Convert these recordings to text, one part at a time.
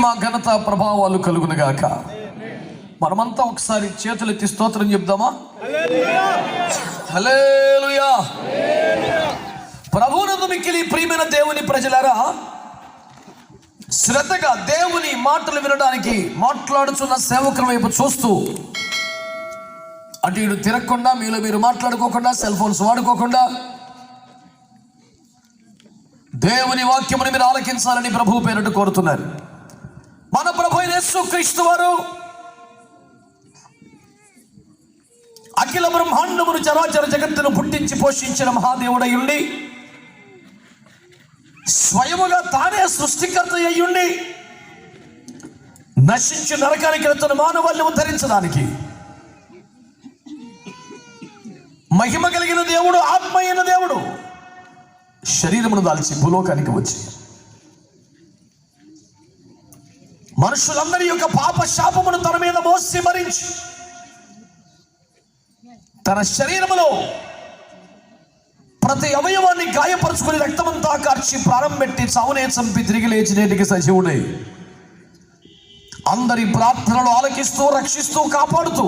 మహిమ ఘనత ప్రభావాలు కలుగునుగాక. మనమంతా ఒకసారి చేతులెత్తి స్తోత్రం చెప్దామా? హల్లెలూయా. ప్రభువునందు మిక్కిలి ప్రియమైన దేవుని ప్రజలారా, శ్రద్ధగా దేవుని మాటలు వినడానికి మాట్లాడుచున్న సేవకుల వైపు చూస్తూ అటు ఇటు తిరగకుండా, మీలో మీరు మాట్లాడుకోకుండా, సెల్ ఫోన్స్ వాడుకోకుండా దేవుని వాక్యముని మీరు ఆలకించాలని ప్రభువు పేరిట కోరుతున్నారు. మన ప్రభు అయిన యేసుక్రీస్తు వారు అఖిల బ్రహ్మాండమును చరాచర జగత్తును పుట్టించి పోషించిన మహాదేవుడై ఉండి, స్వయముగా తానే సృష్టికర్త అయ్యుండి, నశించి నరకానికి వెళ్తున్న మానవాళ్ళని ఉద్ధరించడానికి మహిమ కలిగిన దేవుడు, ఆత్మ అయిన దేవుడు శరీరమును దాల్చి భూలోకానికి వచ్చి మనుషులందరి యొక్క పాప శాపమును తన మీద మోసి భరించి తన శరీరములో ప్రతి అవయవాన్ని గాయపరుచుకుని రక్తమంతా కార్చి ప్రాణం పెట్టి చావునే చంపి తిరిగి లేచినేటికి సజీవుడై అందరి ప్రార్థనలు ఆలకిస్తూ, రక్షిస్తూ, కాపాడుతూ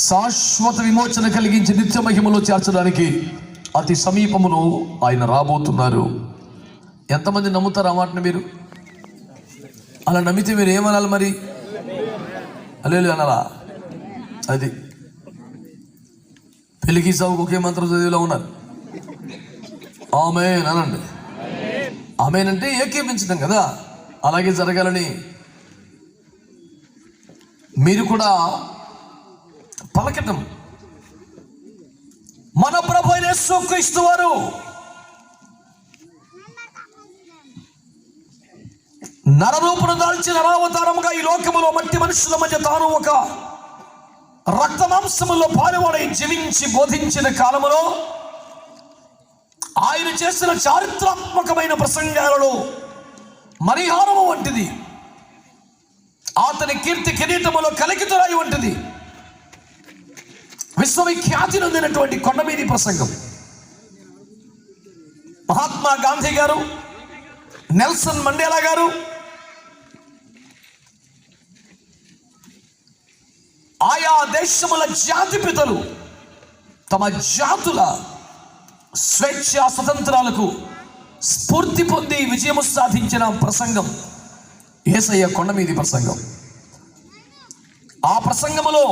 శాశ్వత విమోచన కలిగించి నిత్య మహిమలో చేర్చడానికి అతి సమీపములో ఆయన రాబోతున్నారు. ఎంతమంది నమ్ముతారు ఆ మాటను? మీరు అలా నమ్మితే మీరు ఏమనాలి మరి? హల్లెలూయా అనాలా? అది పెళ్లికి సాగుకు ఒకే మంత్రం చదివిలో ఉన్నారు. ఆమేన్ అనండి. ఆమేన్ అంటే ఏకీపించడం కదా, అలాగే జరగాలని మీరు కూడా పలకటం. మన ప్రభు అయిన యేసుక్రీస్తు వారు నరరూపును దాల్చి నరావతారముగా ఈ లోకములో మట్టి మనుషుల మధ్య తాను ఒక రక్త మాంసములో పాలువాడై జీవించి బోధించిన కాలములో ఆయన చేసిన చారిత్రాత్మకమైన ప్రసంగాలలో మణిహారము వంటిది, అతని కీర్తి కిరీటములో కలికితురాయి వంటిది, విశ్వవిఖ్యాతి నొందినటువంటి కొండమీది ప్రసంగం. మహాత్మా గాంధీ గారు, నెల్సన్ మండేలా గారు, ఆయా దేశముల జాతిపితలు తమ జాతుల స్వేచ్ఛ స్వతంత్రాలకు స్ఫూర్తి పొంది విజయము సాధించిన ప్రసంగం యేసయ్య కొండమీది ప్రసంగం. ఆ ప్రసంగములో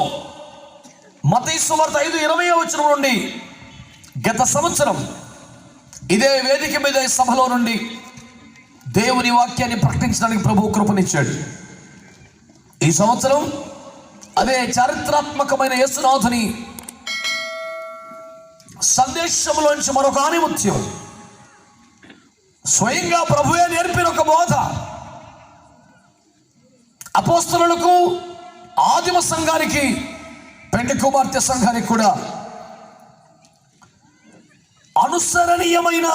మత్తయి సువార్త 5:20 నుండి గత సంవత్సరం ఇదే వేదిక మీద సభలో నుండి దేవుని వాక్యాన్ని ప్రకటించడానికి ప్రభు కృపనిచ్చాడు. ఈ సంవత్సరం అదే చారిత్రాత్మకమైన యేసునాథుని సందేశంలోంచి మరొక ఆణిముత్యం, స్వయంగా ప్రభువే నేర్పిన ఒక బోధ అపోస్తలులకు, ఆదిమ సంఘానికి, పెండ్లి కుమార్తె సంఘానికి కూడా అనుసరణీయమైన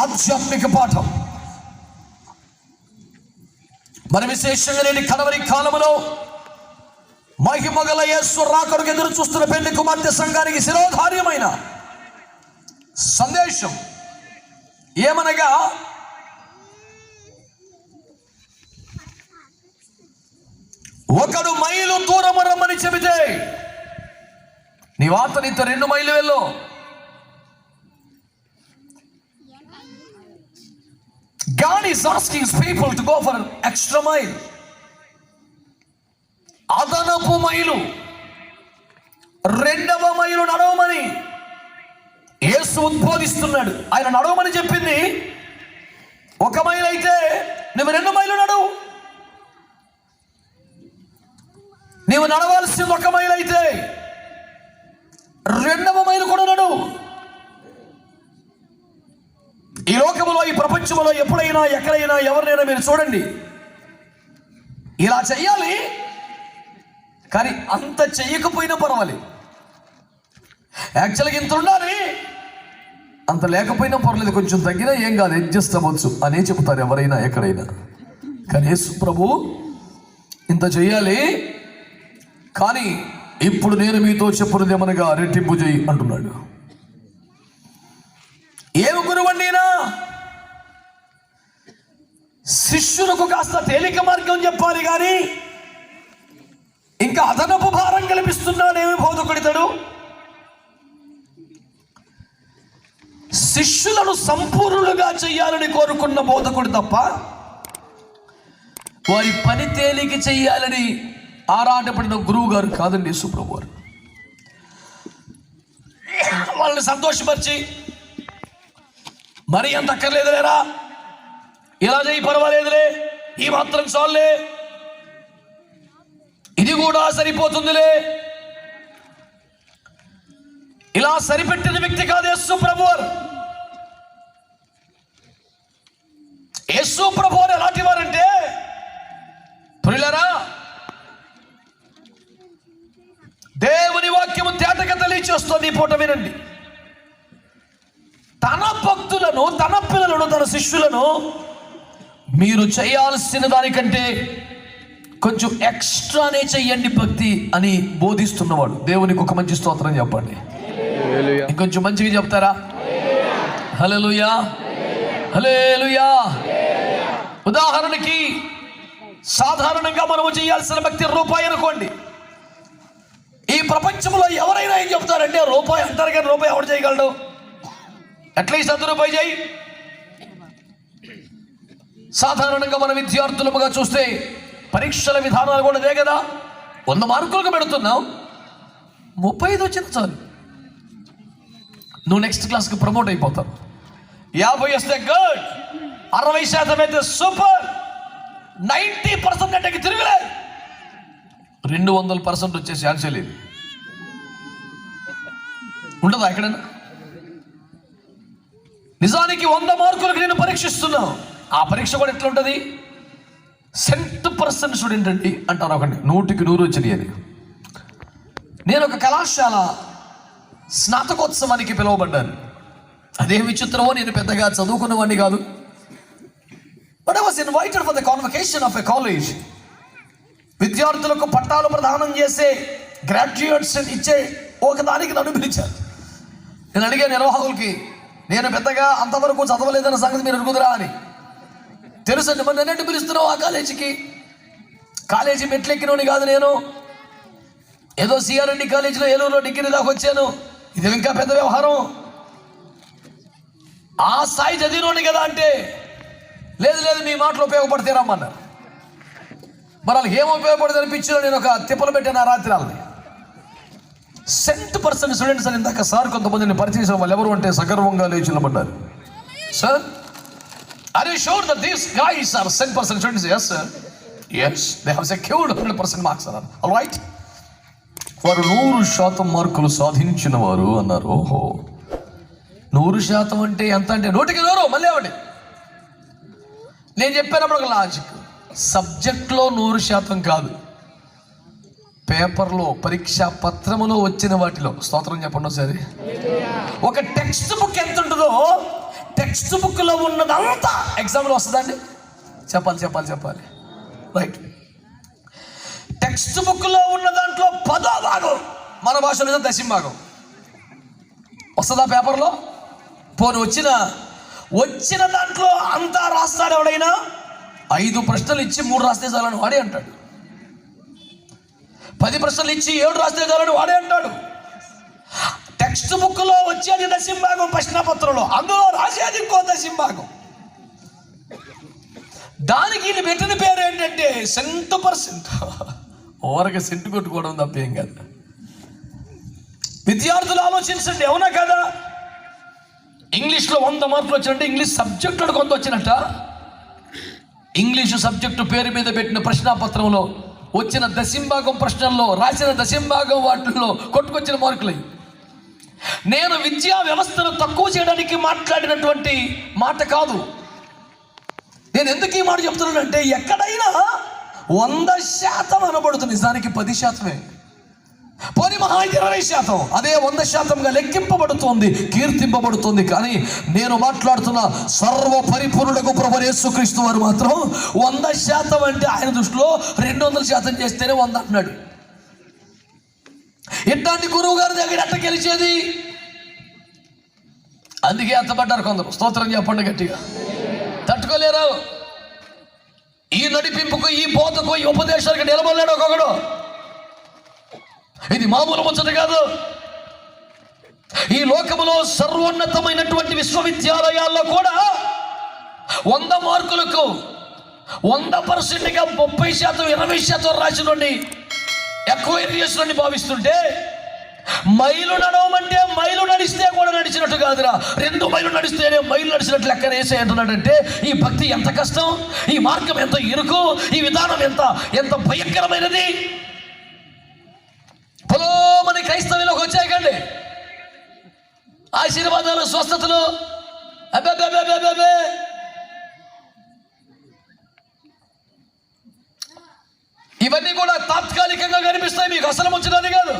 ఆధ్యాత్మిక పాఠం. మరి విశేషంగా లేని కడవరి కాలములో మహిమగల యేసు రాకడకు ఎదురు చూస్తున్న పెండ్లి కుమార్తె సంఘానికి శిరోధార్యమైన సందేశం ఏమనగా, ఒకడు మైలు దూరం రమ్మని చెబితే నీ వార్తనితో 2 మైళ్ళు వెళ్ళు. God is asking people to go for an extra mile. అదనపు మైలు, 2వ మైలు నడవమని యేసు ఉద్బోధిస్తున్నాడు. ఆయన నడవమని చెప్పింది 1 మైలు అయితే నువ్వు 2 మైలు నడవు. నీవు నడవాల్సింది 1 మైలు అయితే 2వ మైలు కూడా నడువు. ఈ లోకములో, ఈ ప్రపంచంలో ఎప్పుడైనా, ఎక్కడైనా, ఎవరినైనా మీరు చూడండి, ఇలా చెయ్యాలి కానీ అంత చెయ్యకపోయినా పర్వాలేదు. యాక్చువల్గా ఇంత ఉండాలి, అంత లేకపోయినా పర్వాలేదు, కొంచెం తగ్గినా ఏం కాదు, అడ్జస్ట్ అవ్వచ్చు అనే చెబుతారు ఎవరైనా, ఎక్కడైనా. కానీ యేసు ప్రభు ఇంత చెయ్యాలి, కానీ ఇప్పుడు నేను మీతో చెప్పున్నది ఏమనగా రెట్టింపు చేయి అంటున్నాడు. ఏమి గురువండినా శిష్యులకు కాస్త తేలిక మార్గం చెప్పాలి కానీ ఇంకా అదనపు భారం కల్పిస్తున్నాడేమి బోధకుడితడు. శిష్యులను సంపూర్ణులుగా చేయాలని కోరుకున్న బోధకుడు తప్ప వారి పని తేలిక చెయ్యాలని ఆరాటపడిన గురువు గారు కాదండి యేసుప్రభు వారు. వాళ్ళని సంతోషపరిచి మరి అంత అక్కర్లేదులేరా, ఇలా చేయి పర్వాలేదులే, ఈ మాత్రం చాలులే, ఇది కూడా సరిపోతుందిలే, ఇలా సరిపెట్టిన వ్యక్తి కాదు యేసు ప్రభువారు. యేసు ప్రభువారు ఎలాంటి వారంటే, ప్రియులారా, దేవుని వాక్యము తేటగా తెలియచేస్తుంది. ఈ పూట వినండి. తన భక్తులను, తన పిల్లలను, తన శిష్యులను మీరు చేయాల్సిన దానికంటే కొంచెం ఎక్స్ట్రానే చెయ్యండి భక్తి అని బోధిస్తున్నవాడు. దేవునికి ఒక మంచి స్తోత్రం చెప్పండి. ఇంకొంచెం మంచిగా చెప్తారా? హల్లెలూయా, హల్లెలూయా. ఉదాహరణకి సాధారణంగా మనము చేయాల్సిన భక్తి రూపాయి అనుకోండి. ఈ ప్రపంచంలో ఎవరైనా ఏం చెప్తారంటే రూపాయి అంటారు, కానీ రూపాయి ఎవరు చేయగలడు? అట్లీస్ట్ ₹100 చేయి. సాధారణంగా మన విద్యార్థులుగా చూస్తే పరీక్షల విధానాలు కూడా అదే కదా. 100 మార్కులకు పెడుతున్నావు, 35 వచ్చింది చాలు, నువ్వు నెక్స్ట్ క్లాస్కి ప్రమోట్ అయిపోతావు. 50 వస్తే గుడ్, 60% అయితే సూపర్, 90% అంటే తిరగలేదు, 200% వచ్చే ఛాన్సే లేదు. ఉండదా ఎక్కడైనా? నిజానికి 100 మార్కులకు నేను పరీక్షిస్తున్నావు. ఆ పరీక్ష కూడా ఎట్లా ఉంటుంది? 100% స్టూడెంట్ అండి అంటారు ఒకటి, 100కి 100 వచ్చినాయి అని. నేను ఒక కళాశాల స్నాతకోత్సవానికి పిలువబడ్డాను. అదే విచిత్రమో, నేను పెద్దగా చదువుకున్నవాడిని కాదు. But I was invited for the convocation of a college. విద్యార్థులకు పట్టాలు ప్రదానం చేసే, గ్రాడ్యుయేట్స్ ఇచ్చే ఒకదానికి నన్ను పిలిచారు. నేను అడిగే నిర్వాహకులకి, నేను పెద్దగా అంతవరకు చదవలేదన్న సంగతి మీరు అడుగుదురా అని. తెలుసండి, మరి నన్ను పిలుస్తున్నావు ఆ కాలేజీకి? కాలేజీ మెట్లెక్కినోని కాదు నేను, ఏదో సిఆర్ఎండి కాలేజీలో ఏలూరులో డిగ్రీ దాకా వచ్చాను. ఇది ఇంకా పెద్ద వ్యవహారం. ఆ స్థాయి చదివినోని కదా అంటే, లేదు లేదు మీ మాటలు ఉపయోగపడితే రమ్మన్నారు. మరి వాళ్ళకి ఏం ఉపయోగపడుతుంది అనిపించిందో నేను ఒక తిప్పలు పెట్టాను ఆ రాత్రి. వాళ్ళని 100% స్టూడెంట్స్ అని ఇందాక సార్ కొంతమందిని పరిచయం వాళ్ళు ఎవరు అంటే సగర్వంగా లేచి నిలబడ్డారు. Sir, are you sure that these guys are 100% students? yes sir, yes they have secured 100% marks అన్నారు. ఆల్ రైట్, వారు 100% మార్కులు సాధించిన వారు అన్నారు. ఓహో, 100% అంటే ఎంత అంటే 100కి 100. మళ్ళీ అవ్వండి, నేను చెప్పినప్పుడు ఒక లాజిక్. సబ్జెక్ట్లో 100% కాదు, పేపర్లో, పరీక్షా పత్రములో వచ్చిన వాటిలో. స్తోత్రం చెప్పండి ఒకసారి. ఒక టెక్స్ట్ బుక్ ఎంత ఉంటుందో, టెక్స్ట్ బుక్లో ఉన్నదంతా ఎగ్జామ్లో వస్తుందండి. చెప్పాలి రైట్. టెక్స్ట్ బుక్లో ఉన్న దాంట్లో 10వ భాగం, మన భాషలో 10వ భాగం వస్తుందా పేపర్లో? పోనీ వచ్చిన దాంట్లో అంతా రాస్తాడు ఎవడైనా? 5 ప్రశ్నలు ఇచ్చి 3 రాస్తే చాలని వాడే అంటాడు. 10 ప్రశ్నలు ఇచ్చి 7 రాస్తే చాలని వాడే అంటాడు. టెక్స్ట్ బుక్లో వచ్చేది 10వ భాగం, ప్రశ్నపత్రంలో అందులో రాసేది ఇంకో 10వ భాగం. దానికి వీళ్ళు పెట్టిన పేరు ఏంటంటే 100%. ఓరగా సెంటు కొట్టుకోవడం తప్పేం కాదు. విద్యార్థులు ఆలోచించండి, అవునా కదా? ఇంగ్లీష్లో 100 మార్కులు వచ్చినట్టు ఇంగ్లీష్ సబ్జెక్టులో కొంత వచ్చినట్ట. ఇంగ్లీషు సబ్జెక్టు పేరు మీద పెట్టిన ప్రశ్నాపత్రంలో వచ్చిన 10వ భాగం ప్రశ్నల్లో రాసిన 10వ భాగం వాటిల్లో కొట్టుకొచ్చిన మార్కులు. నేను విద్యా వ్యవస్థను తక్కువ చేయడానికి మాట్లాడినటువంటి మాట కాదు. నేను ఎందుకు ఈ మాట చెప్తున్నానంటే, ఎక్కడైనా 100% అనబడుతుంది, నిజానికి 10%. పోనీ మహా 20%, అదే 100%గా లెక్కింపబడుతోంది, కీర్తింపబడుతుంది. కానీ నేను మాట్లాడుతున్న సర్వ పరిపూర్ణులకు ప్రభువు యేసుక్రీస్తు వారు మాత్రం 100% అంటే ఆయన దృష్టిలో 200% చేస్తేనే 100 అంటున్నాడు. ఇట్లాంటి గురువు గారి దగ్గర ఎట్ట గెలిచేది? అందుకే ఎత్తబడ్డారు కొందరు. స్తోత్రం చెప్పండి గట్టిగా. తట్టుకోలేరు. నడిపింపుకు, ఈ బోధకు, ఈ ఉపదేశానికి నిలబడలేడు ఒక్కొక్కడు. ఇది మామూలు ముచ్చట కాదు. ఈ లోకములో సర్వోన్నతమైనటువంటి విశ్వవిద్యాలయాల్లో కూడా 100 మార్కులకు 100%గా 30%, 20% రాసినండి ఎక్వైర్ చేసినండి భావిస్తుంటే, మైలు నడవమంటే మైలు నడిస్తే కూడా నడిచినట్టు కాదురా, 2 మైలు నడిస్తేనే మైలు నడిచినట్లు లెక్క వేసే అంటున్నాడంటే ఈ భక్తి ఎంత కష్టం, ఈ మార్గం ఎంత ఇరుకు, ఈ విధానం ఎంత భయంకరమైనది. పొలోమని క్రైస్తవులోకి వచ్చాయి కండి ఆశీర్వాదాలు, స్వస్థతలు. అబ్బే ఇవన్నీ కూడా తాత్కాలికంగా కనిపిస్తాయి, మీకు అసలు వచ్చినది కాదు.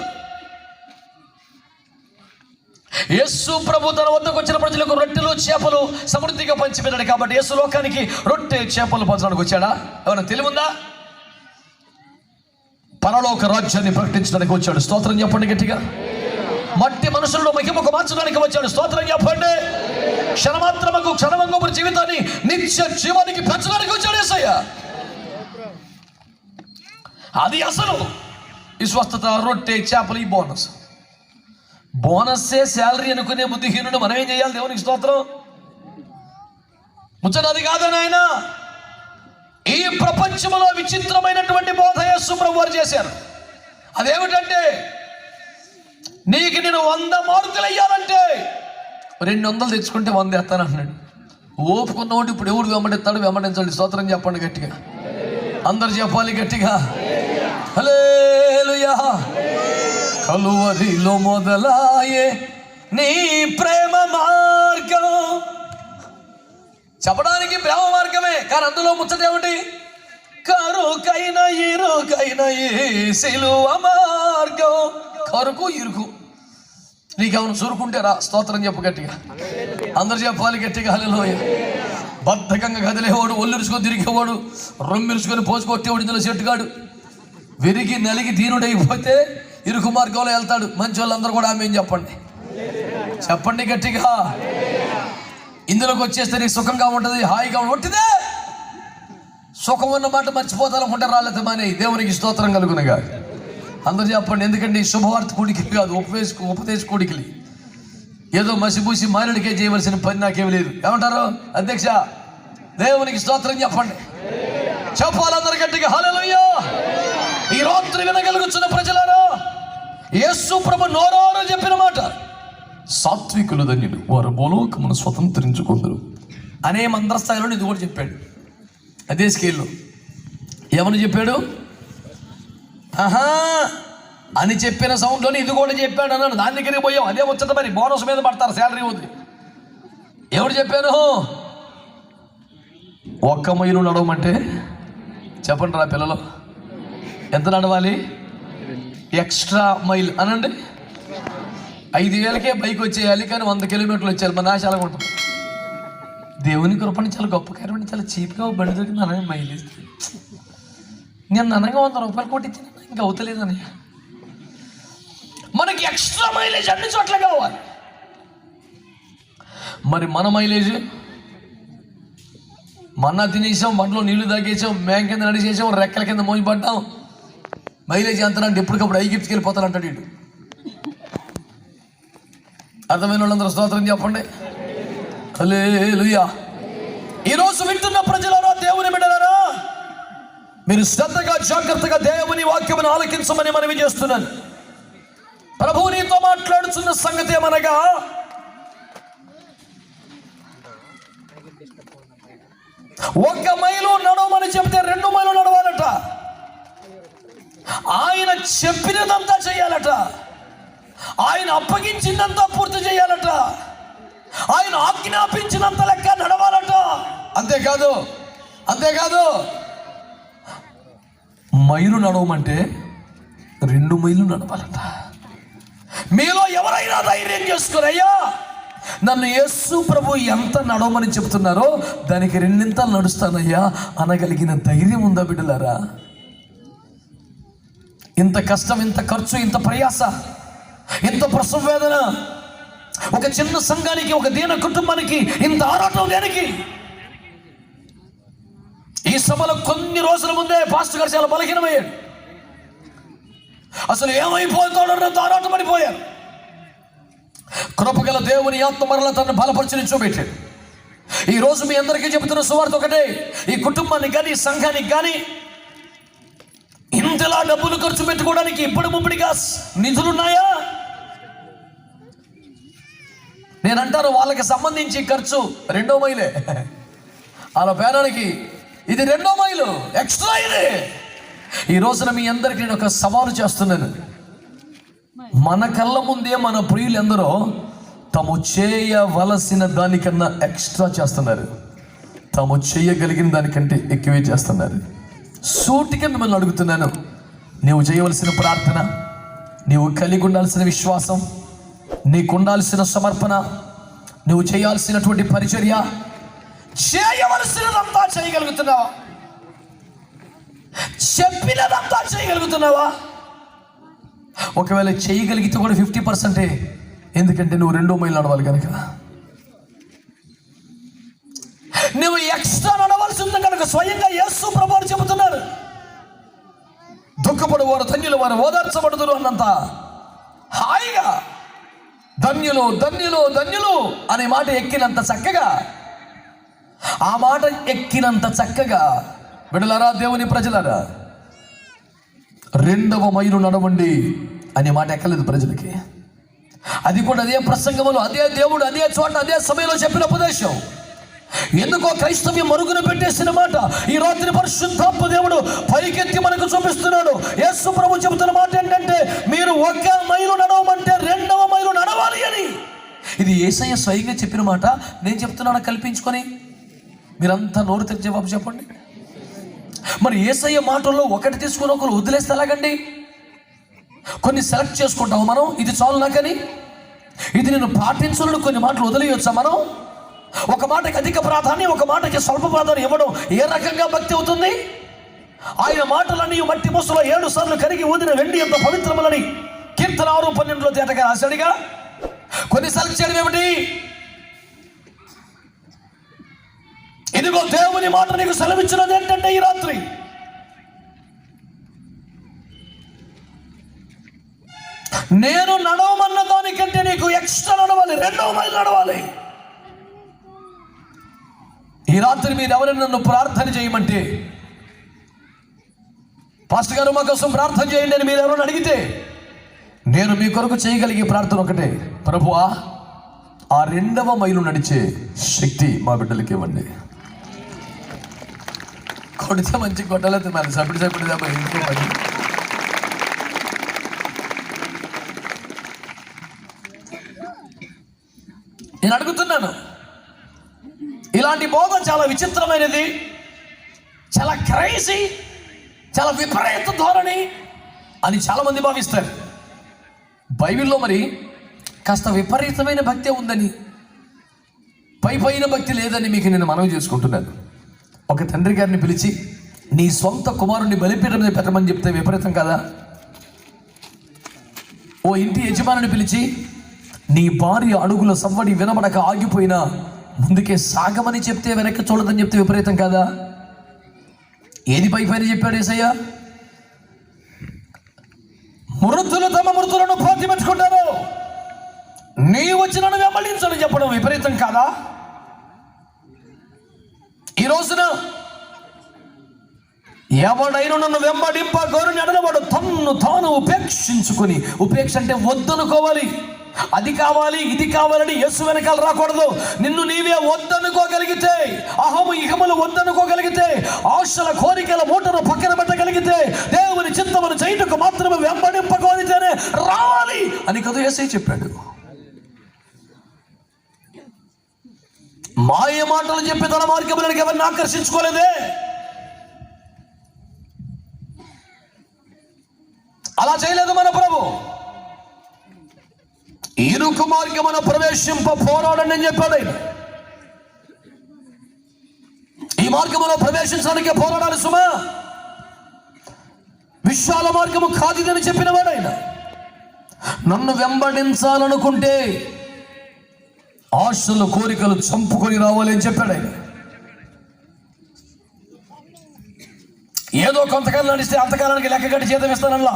యేసు ప్రభు తన వద్దకు వచ్చిన ప్రజలకు రొట్టెలు చేపలు సమృద్ధిగా పంచిపెట్టాడు. కాబట్టి యేసు లోకానికి రొట్టె చేపలు పంచడానికి వచ్చాడా? ఏమైనా తెలివుందా? పరలోక రాజ్యాన్ని ప్రకటించడానికి వచ్చాడు. స్తోత్రం చెప్పండి గట్టిగా. మట్టి మనుషులను మహిమకు మార్చడానికి వచ్చాడు. స్తోత్రం చెప్పండి. క్షణమాత్రముకు క్షణమంగపు జీవితాన్ని నిత్య జీవానికి పెంచడానికి వచ్చాడు యేసయ్య. అది అసలు ఈ స్వస్థత, రొట్టె, చేపలు, ఈ బోనస్సే శాలరీ అనుకునే బుద్ధిహీనుడు మనం ఏం చేయాలి? దేవునికి స్తోత్రం. ముచ్చటది కాదని ఆయన ఈ ప్రపంచంలో విచిత్రమైనటువంటి బోధ యేసు ప్రభు వారు చేశారు. అదేమిటంటే, నీకు నేను 100 మార్కులు అయ్యాలంటే 200 తెచ్చుకుంటే 100 ఎత్తాను అన్నాడు. ఓపుకున్నవాడు ఇప్పుడు ఎవరు వెంబడిస్తాడు? వెంబడించండి. స్తోత్రం చెప్పండి గట్టిగా. అందరు చెప్పాలి గట్టిగా. హల్లెలూయా. కలువరిలో మొదలాయే నీ ప్రేమ మార్గం. చెప్పడానికి ప్రేమ మార్గమే, కానీ అందులో ముచ్చట ఏమిటి? కరుకైన ఇరుకైన ఈ సిలువ మార్గం. కరుకు ఇరుకు. నీకేమైనా చురుకుంటే రా, స్తోత్రం చెప్పు గట్టిగా. అందరు చెప్పాలి గట్టిగా. హల్లెలూయా. బద్ధకంగా కదిలేవాడు, ఒళ్ళురుచుకొని తిరిగేవాడు, రొమ్మిరుచుకొని పోసుకొట్టేవాడు ఇందులో చెట్టుగాడు. విరిగి నలిగి దీనుడైపోతే ఇరుకు మార్గంలో వెళ్తాడు. మంచి వాళ్ళందరూ కూడా ఆమె చెప్పండి, చెప్పండి గట్టిగా. ఇందులోకి వచ్చేస్తే నీకు సుఖంగా ఉంటుంది, హాయిగా ఉంటుందే. సుఖం ఉన్న మాట మర్చిపోతానుకుంటే రాలేదు మానే. దేవునికి స్తోత్రం కలుగునగా. అందరూ చెప్పండి. ఎందుకంటే ఈ శుభవార్త కూడికలు కాదు, ఉపదేశ కూడికలు. ఏదో మసిపూసి మారడికే చేయవలసిన పని నాకేమి లేదు. ఏమంటారు అధ్యక్ష? దేవునికి స్తోత్రం చెప్పండి. చెప్పాలందరూ గట్టిగా హల్లెలూయా. ఈ రాత్రి వినగలుగుతున్న ప్రజలారా, యేసు ప్రభు నోరారా చెప్పిన మాట, సాత్వికులు ధన్యులు, వారు భూలోకమును స్వతంత్రించుకుందరు అనే మంత్రస్థాయిలో ఇది కూడా చెప్పాడు. అదే స్కేల్లో ఏమని చెప్పాడు? అని చెప్పిన సౌండ్లోనే ఇది కూడా చెప్పాడు అన్నాడు. దాని దగ్గరికి పోయాం. అదే వచ్చేది మరి. బోనస్ మీద పడతారు, శాలరీ ఉంది. ఎవరు చెప్పాను? 1 మైలు నడవమంటే చెప్పండి రా పిల్లలు, ఎంత నడవాలి? ఎక్స్ట్రా మైల్ అనండి. 5,000కే బైక్ వచ్చేయాలి, కానీ 100 కిలోమీటర్లు వచ్చేయాలి. మన ఆశ అలాగ ఉంటుంది. దేవుని కృపని చాలా గొప్ప కార్యం. చాలా చీప్గా బండి దొరికింది అనగా మైలేజ్. నేను అనగా 100 రూపాయలు కొట్టించాను, ఇంకా అవుతలేదని. మనకి ఎక్స్ట్రా మైలేజ్ అన్ని చోట్ల కావాలి. మరి మన మైలేజ్ మన్నా తినేసాం, బండ్లో నీళ్లు తాగేసాం, మేం కింద నడిచేసాం, రెక్కల కింద మోయబడ్డాం. మైలేజ్ ఎంత అంటే ఎప్పటికప్పుడు ఐగిప్ట్కి వెళ్ళిపోతాను అంటాడు వీడు. అర్థమైన వాళ్ళందరూ స్తోత్రం చెప్పండి. హల్లెలూయా. ఈరోజు వింటున్న ప్రజలారా, దేవుని బిడ్డలారా, మీరు శ్రద్ధగా జాగ్రత్తగా దేవుని వాక్యమును ఆలకించమని మనవి చేస్తున్నాను. ప్రభువు నీతో మాట్లాడుతున్న సంగతి ఏమనగా, ఒక్క మైలు నడవమని చెప్తే 2 మైలు నడవాలట. ఆయన చెప్పినదంతా చేయాలట. ఆయన అప్పగించిందంతా పూర్తి చేయాలట. ఆయన ఆజ్ఞాపించినంత లెక్క నడవాలట. అంతేకాదు మైలు నడవమంటే 2 మైలు నడవాలట. మీలో ఎవరైనా ధైర్యం చేసుకురయ్యా, నన్ను యేసు ప్రభు ఎంత నడవమని చెప్తున్నారో దానికి 2 నడుస్తానయ్యా అనగలిగిన ధైర్యం ఉందా బిడ్డలారా? ఇంత కష్టం, ఇంత ఖర్చు, ఇంత ప్రయాస, ఇంత ప్రసవ వేదన, ఒక చిన్న సంఘానికి, ఒక దీన కుటుంబానికి ఇంత ఆరాటం దేనికి? ఈ ఈ సభలో కొన్ని రోజుల ముందే పాస్టర్ గారు చాలా బలహీనమయ్యాడు. అసలు ఏమైపోతాడో తారాటపడిపోయారు. కృపగల దేవుని ఆత్మ మరల తనను బలపరిచి నిల్చోబెట్టాడు. ఈ రోజు మీ అందరికీ చెబుతున్న సువార్త ఒకటే, ఈ కుటుంబానికి కానీ సంఘానికి కానీ ఇంతలా డబ్బులు ఖర్చు పెట్టుకోవడానికి ఇప్పుడు ముప్పటిగా నిధులున్నాయా? నేను అంటాను, వాళ్ళకి సంబంధించి ఖర్చు 2వ మైలే. వాళ్ళ పేరానికి ఇది 2వ మైలు ఎక్స్ట్రా. ఇది ఈ రోజున మీ అందరికీ నేను ఒక సవాలు చేస్తున్నాను. మన కళ్ళ ముందే మన ప్రియులు ఎందరో తాము చేయవలసిన దానికన్నా ఎక్స్ట్రా చేస్తున్నారు. తాము చేయగలిగిన దానికంటే ఎక్కువే చేస్తున్నారు. సూటిగా మిమ్మల్ని అడుగుతున్నాను, నీవు చేయవలసిన ప్రార్థన, నీవు కలిగి ఉండాల్సిన విశ్వాసం, నీకు ఉండాల్సిన సమర్పణ, నువ్వు చేయాల్సినటువంటి పరిచర్య, చేయవలసినదంతా చేయగలుగుతున్నావా? చెప్పినదంతా చేయగలుగుతున్నావా? ఒకవేళ చేయగలిగితే కూడా 50%. ఎందుకంటే నువ్వు 2వ మైలు నడవాలి కనుక. నువ్వు ఎక్స్ట్రా నడవలసి ఉంది కనుక స్వయంగా యేసు ప్రభువు చెబుతున్నారు, దుఃఖపడువారు ధన్యులు, వారు ఓదార్చబడుదురు అన్నంత హాయిగా ధన్యులు ధన్యులు ధన్యులు అనే మాట ఎక్కినంత చక్కగా, ఆ మాట ఎక్కినంత చక్కగా బిడ్డలారా, దేవుని ప్రజలారా, 2వ మైలు నడవండి అనే మాట ఎక్కలేదు ప్రజలకి. అది కూడా అదే ప్రసంగంలో, అదే దేవుడు అదే చోట అదే సమయంలో చెప్పిన ఉపదేశం. ఎందుకో క్రైస్తవ్యం మరుగున పెట్టేసిన మాట ఈ రాత్రి పరిశుద్ధాత్మ దేవుడు పైకెత్తి మనకు చూపిస్తున్నాడు. యేసు ప్రభు చెబుతున్న మాట ఏంటంటే, మీరు 1 మైలు నడవమంటే 2వ మైలు నడవాలి అని. ఇది యేసయ్య స్వయంగా చెప్పిన మాట. నేను చెప్తున్నాను కల్పించుకొని. మీరంతా నోరు తెరిచి జవాబు చెప్పండి. మరి యేసయ్య మాటల్లో ఒకటి తీసుకుని ఒకరు వదిలేస్తే ఎలాగండి? కొన్ని సెలెక్ట్ చేసుకుంటాము మనం, ఇది చాలు నాకని. ఇది నేను పాటించాలని కొన్ని మాటలు వదిలేయొచ్చా మనం? ఒక మాటకి అధిక ప్రాధాన్యం, ఒక మాటకి స్వల్ప ప్రాధాన్యం ఇవ్వడం ఏ రకంగా భక్తి అవుతుంది? ఆయన మాటలన్నీ మట్టి ముసలో 7 సార్లు కరిగి ఊదిన వెండి ఎంత పవిత్రములని కీర్తన 6:12 తేటగా రాశాడుగా. కొన్ని సెలెక్ట్ చేయడం ఏమిటి? ఇదిగో దేవుని మాట నీకు సెలవిచ్చినది ఏంటంటే, ఈ రాత్రి నేను నడవమన్న దానికంటే నీకు ఎక్స్ట్రా నడవాలి, 2వ మైలు నడవాలి. ఈ రాత్రి మీరు ఎవరైనా నన్ను ప్రార్థన చేయమంటే, పాస్టర్ గారు మా కోసం ప్రార్థన చేయండి అని మీరు ఎవరైనా అడిగితే, నేను మీ కొరకు చేయగలిగే ప్రార్థన ఒకటే, ప్రభువా ఆ 2వ మైలు నడిచే శక్తి మా బిడ్డలకి ఇవ్వండి. కొడితే మంచి కొట్టలేదు మరి సపిడి ఇంకో పని. నేను అడుగుతున్నాను, ఇలాంటి బోధ చాలా విచిత్రమైనది, చాలా క్రైజీ, చాలా విపరీత ధోరణి అని చాలామంది భావిస్తారు. బైబిల్లో మరి కాస్త విపరీతమైన భక్తి ఉందని, పైన భక్తి లేదని మీకు నేను మనవి చేసుకుంటున్నాను. ఒక తండ్రి గారిని పిలిచి నీ సొంత కుమారుణ్ణి బలిపీఠం మీద పెట్టమని చెప్తే విపరీతం కదా? ఓ ఇంటి యజమానిని పిలిచి నీ భార్య అడుగుల సవ్వడి వినబడక ఆగిపోయినా ముందుకే సాగమని చెప్తే వెనక్కి చూడదని చెప్తే విపరీతం కాదా? ఏది పైన చెప్పాడు యేసయ్య? మృతులు తమ మృతులను ప్రాతిపెట్టుకుంటారు, నీ వచ్చి నన్ను వెంబడించని చెప్పడం విపరీతం కాదా? ఈ రోజున ఎవడైనా నన్ను వెంబడింప గోరుని అడలవాడు తన్ను తాను ఉపేక్షించుకుని, ఉపేక్ష అంటే వద్దనుకోవాలి, అది కావాలి ఇది కావాలని యేసు వెనకాల రాకూడదు. నిన్ను నీవే వద్దనుకోగలిగితే, అహము ఇహములు వద్దనుకోగలిగితే, ఆశల కోరికల మూటను పక్కన పెట్టగలిగితే, దేవుని చిత్తమును చేయుటకు మాత్రమే వెంబడింపగలిగితేనే రావాలి అని కదా యేసయ్య చెప్పాడు. మాయ మాటలు చెప్పి తన మార్గములను ఎవరిని ఆకర్షించుకోలేదే. అలా చేయలేదు మన ప్రభు. ఇరుకు మార్గమున ప్రవేశింప పోరాడండి అని చెప్పాడు ఆయన. ఈ మార్గములో ప్రవేశించడానికే పోరాడాలి సుమా. విశాల మార్గము కాదిదని చెప్పిన వాడు ఆయన. నన్ను వెంబడించాలనుకుంటే ఆశలు కోరికలు చంపుకొని రావాలి అని చెప్పాడు ఆయన. ఏదో కొంతకాలం నడిస్తే అంతకాలానికి లెక్క కట్టి జీతం ఇస్తానల్లా.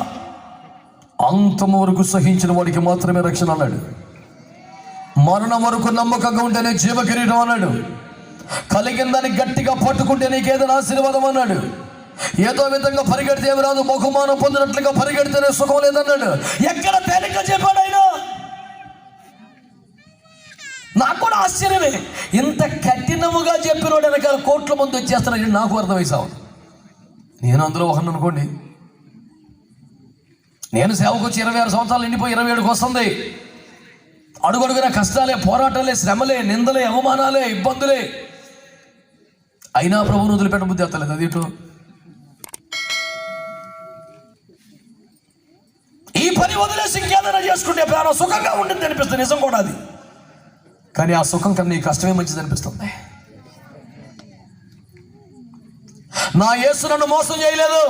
అంతము వరకు సహించిన వాడికి మాత్రమే రక్షణ అన్నాడు. మరణం వరకు నమ్మకంగా ఉంటేనే జీవ కిరీటం అన్నాడు. కలిగిన దాన్ని గట్టిగా పట్టుకుంటే నీకేదైనా ఆశీర్వాదం అన్నాడు. ఏదో విధంగా పరిగెడితే ఏమి రాదు, బహుమానం పొందినట్లుగా పరిగెడితేనే సుఖం లేదన్నాడు. ఎక్కడ తేలిగ్గా చెప్పాడు ఆయన. నాకు కూడా ఆశ్చర్యమే, ఇంత కఠినముగా చెప్పినోడు వెనకాల కోట్ల మంది వచ్చేస్తున్నాడు. నాకు అర్థమైసావు. నేను అందులో ఒకరిని అనుకోండి. నేను సేవకు వచ్చి 26 సంవత్సరాలు నిండిపోయి 27కి వస్తుంది. అడుగడుగున కష్టాలే, పోరాటాలే, శ్రమలే, నిందలే, అవమానాలే, ఇబ్బందులే. అయినా ప్రభువును వదిలిపెట్ట బుద్ధి అవుతలేదు. అది ఇటు ఈ పని వదిలేసి ఇంకేదైనా చేసుకుంటే ప్రాణం సుఖంగా ఉంటుంది అనిపిస్తుంది. నిజం కూడా అది. కానీ ఆ సుఖం కన్నా ఈ కష్టమే మంచిది అనిపిస్తుంది. నా యేసు నన్ను మోసం చేయలేదు,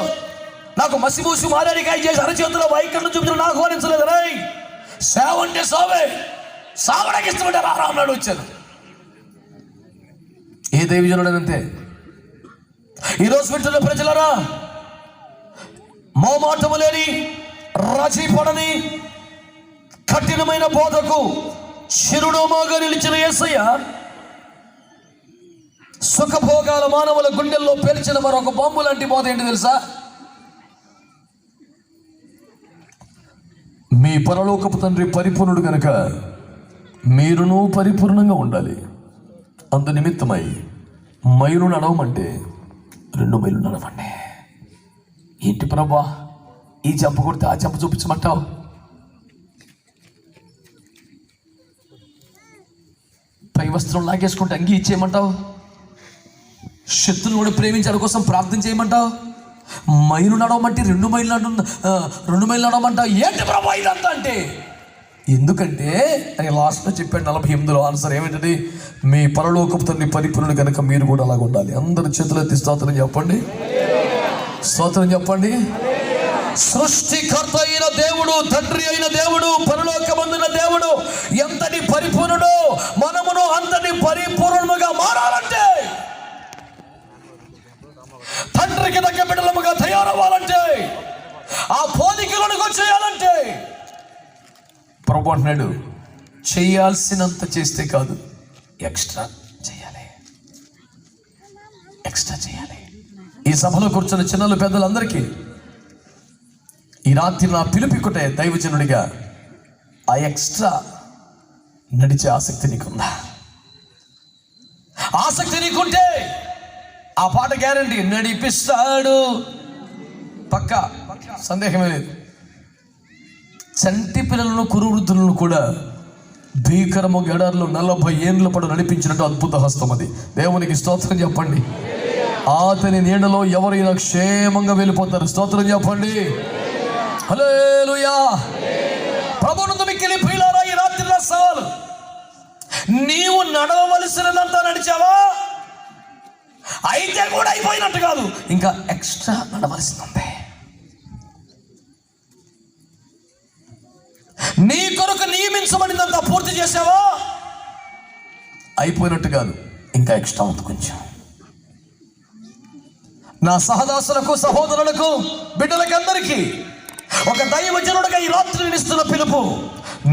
నాకు మసిమూసి మారేడికాయ చేసి అరచేతిలో వైఖరిని చూపించిన నాకు ఆహ్వానించలేదు. రై సేవ అంటే సావే, సావడానికి ఇష్టపడ్డారు. ఆరామనాడు వచ్చాను. ఏ దైవజనుడనంతే. ఈరోజు వింటున్న ప్రజలరా, మోమాటము లేని, రాజీ పడని, కఠినమైన బోధకు చిరునామాగా నిలిచిన యేసయ్య సుఖభోగాల మానవుల గుండెల్లో పేల్చిన మరొక బాంబు లాంటి బోధ ఏంటి తెలుసా? మీ పరలోకపు తండ్రి పరిపూర్ణుడు కనుక మీరును పరిపూర్ణంగా ఉండాలి. అందు నిమిత్తమై మైలు నడవమంటే 2 మైళ్ళు నడవండి. ఏంటి ప్రభా, ఈ చెంప కొడితే ఆ చెంప చూపించమంటావు? పై వస్త్రం లాగేసుకుంటే అంగీ ఇచ్చేయమంటావు? శత్రువుని కూడా ప్రేమించడం కోసం ప్రార్థన చేయమంటావు? మైలు నడవమంటే 2 మైళ్ళు నడవమంటావు? ఏంటి ప్రభా ఇదంతా అంటే? ఎందుకంటే అని లాస్ట్లో చెప్పాడు 48లో ఆన్సర్ ఏమిటది? మీ పరలోకపు తండ్రి పరిపూర్ణుడు కనుక మీరు కూడా అలాగ ఉండాలి. అందరు చేతులు ఎత్తి స్తోత్రం చెప్పండి, స్తోత్రం చెప్పండి. సృష్టికర్త అయిన దేవుడు, తండ్రి అయిన దేవుడు, పరలోకమందున దేవుడు ఎంతటి పరిపూర్ణుడో మనమును అంతటి పరిపూర్ణముగా మారాలంటే, తండ్రికి తగ్గ బిడ్డలముగా తయారవ్వాలంటే, ఆ పోలికలను చేయాలంటే ప్రభు అంటున్నాడు, చేయాల్సినంత చేస్తే కాదు, ఎక్స్ట్రా చేయాలి, ఎక్స్ట్రా చేయాలి. ఈ సభలో కూర్చున్న చిన్నలు పెద్దలందరికీ ఈ రాత్రి నా పిలుపుకుంటే దైవజనుడిగా ఆ ఎక్స్ట్రా నడిచే ఆసక్తి నీకుందా? ఆసక్తి నీకుంటే ఆ పాట గ్యారంటీ నడిపిస్తాడు, పక్క సందేహమే లేదు. చంటి పిల్లలను, కురువృద్ధులను కూడా భీకరము గడార్లో 40 ఏండ్ల పాటు నడిపించినట్టు అద్భుత హస్తం అది. దేవునికి స్తోత్రం చెప్పండి. అతని నీడలో ఎవరైనా క్షేమంగా వెళ్ళిపోతారు. స్తోత్రం చెప్పండి. హల్లెలూయా. ప్రభువునందు మిక్కిలి ప్రియులారా, ఈ రాత్రి నా సవాలు, నీవు నడవవలసినంత నడిచావా? అయితే కూడా అయిపోయినట్టు కాదు, ఇంకా ఎక్స్ట్రా నడవలసిందే. నీ కొరకు నియమించబడినంత పూర్తి చేసావా? అయిపోయినట్టు కాదు, ఇంకా ఎక్స్ట్రా ఉంది కొంచెం. నా సహదాసులకు, సహోదరులకు, బిడ్డలకి అందరికీ ఒక దైవజనుడిగా ఈ రాత్రి ఇస్తున్న పిలుపు,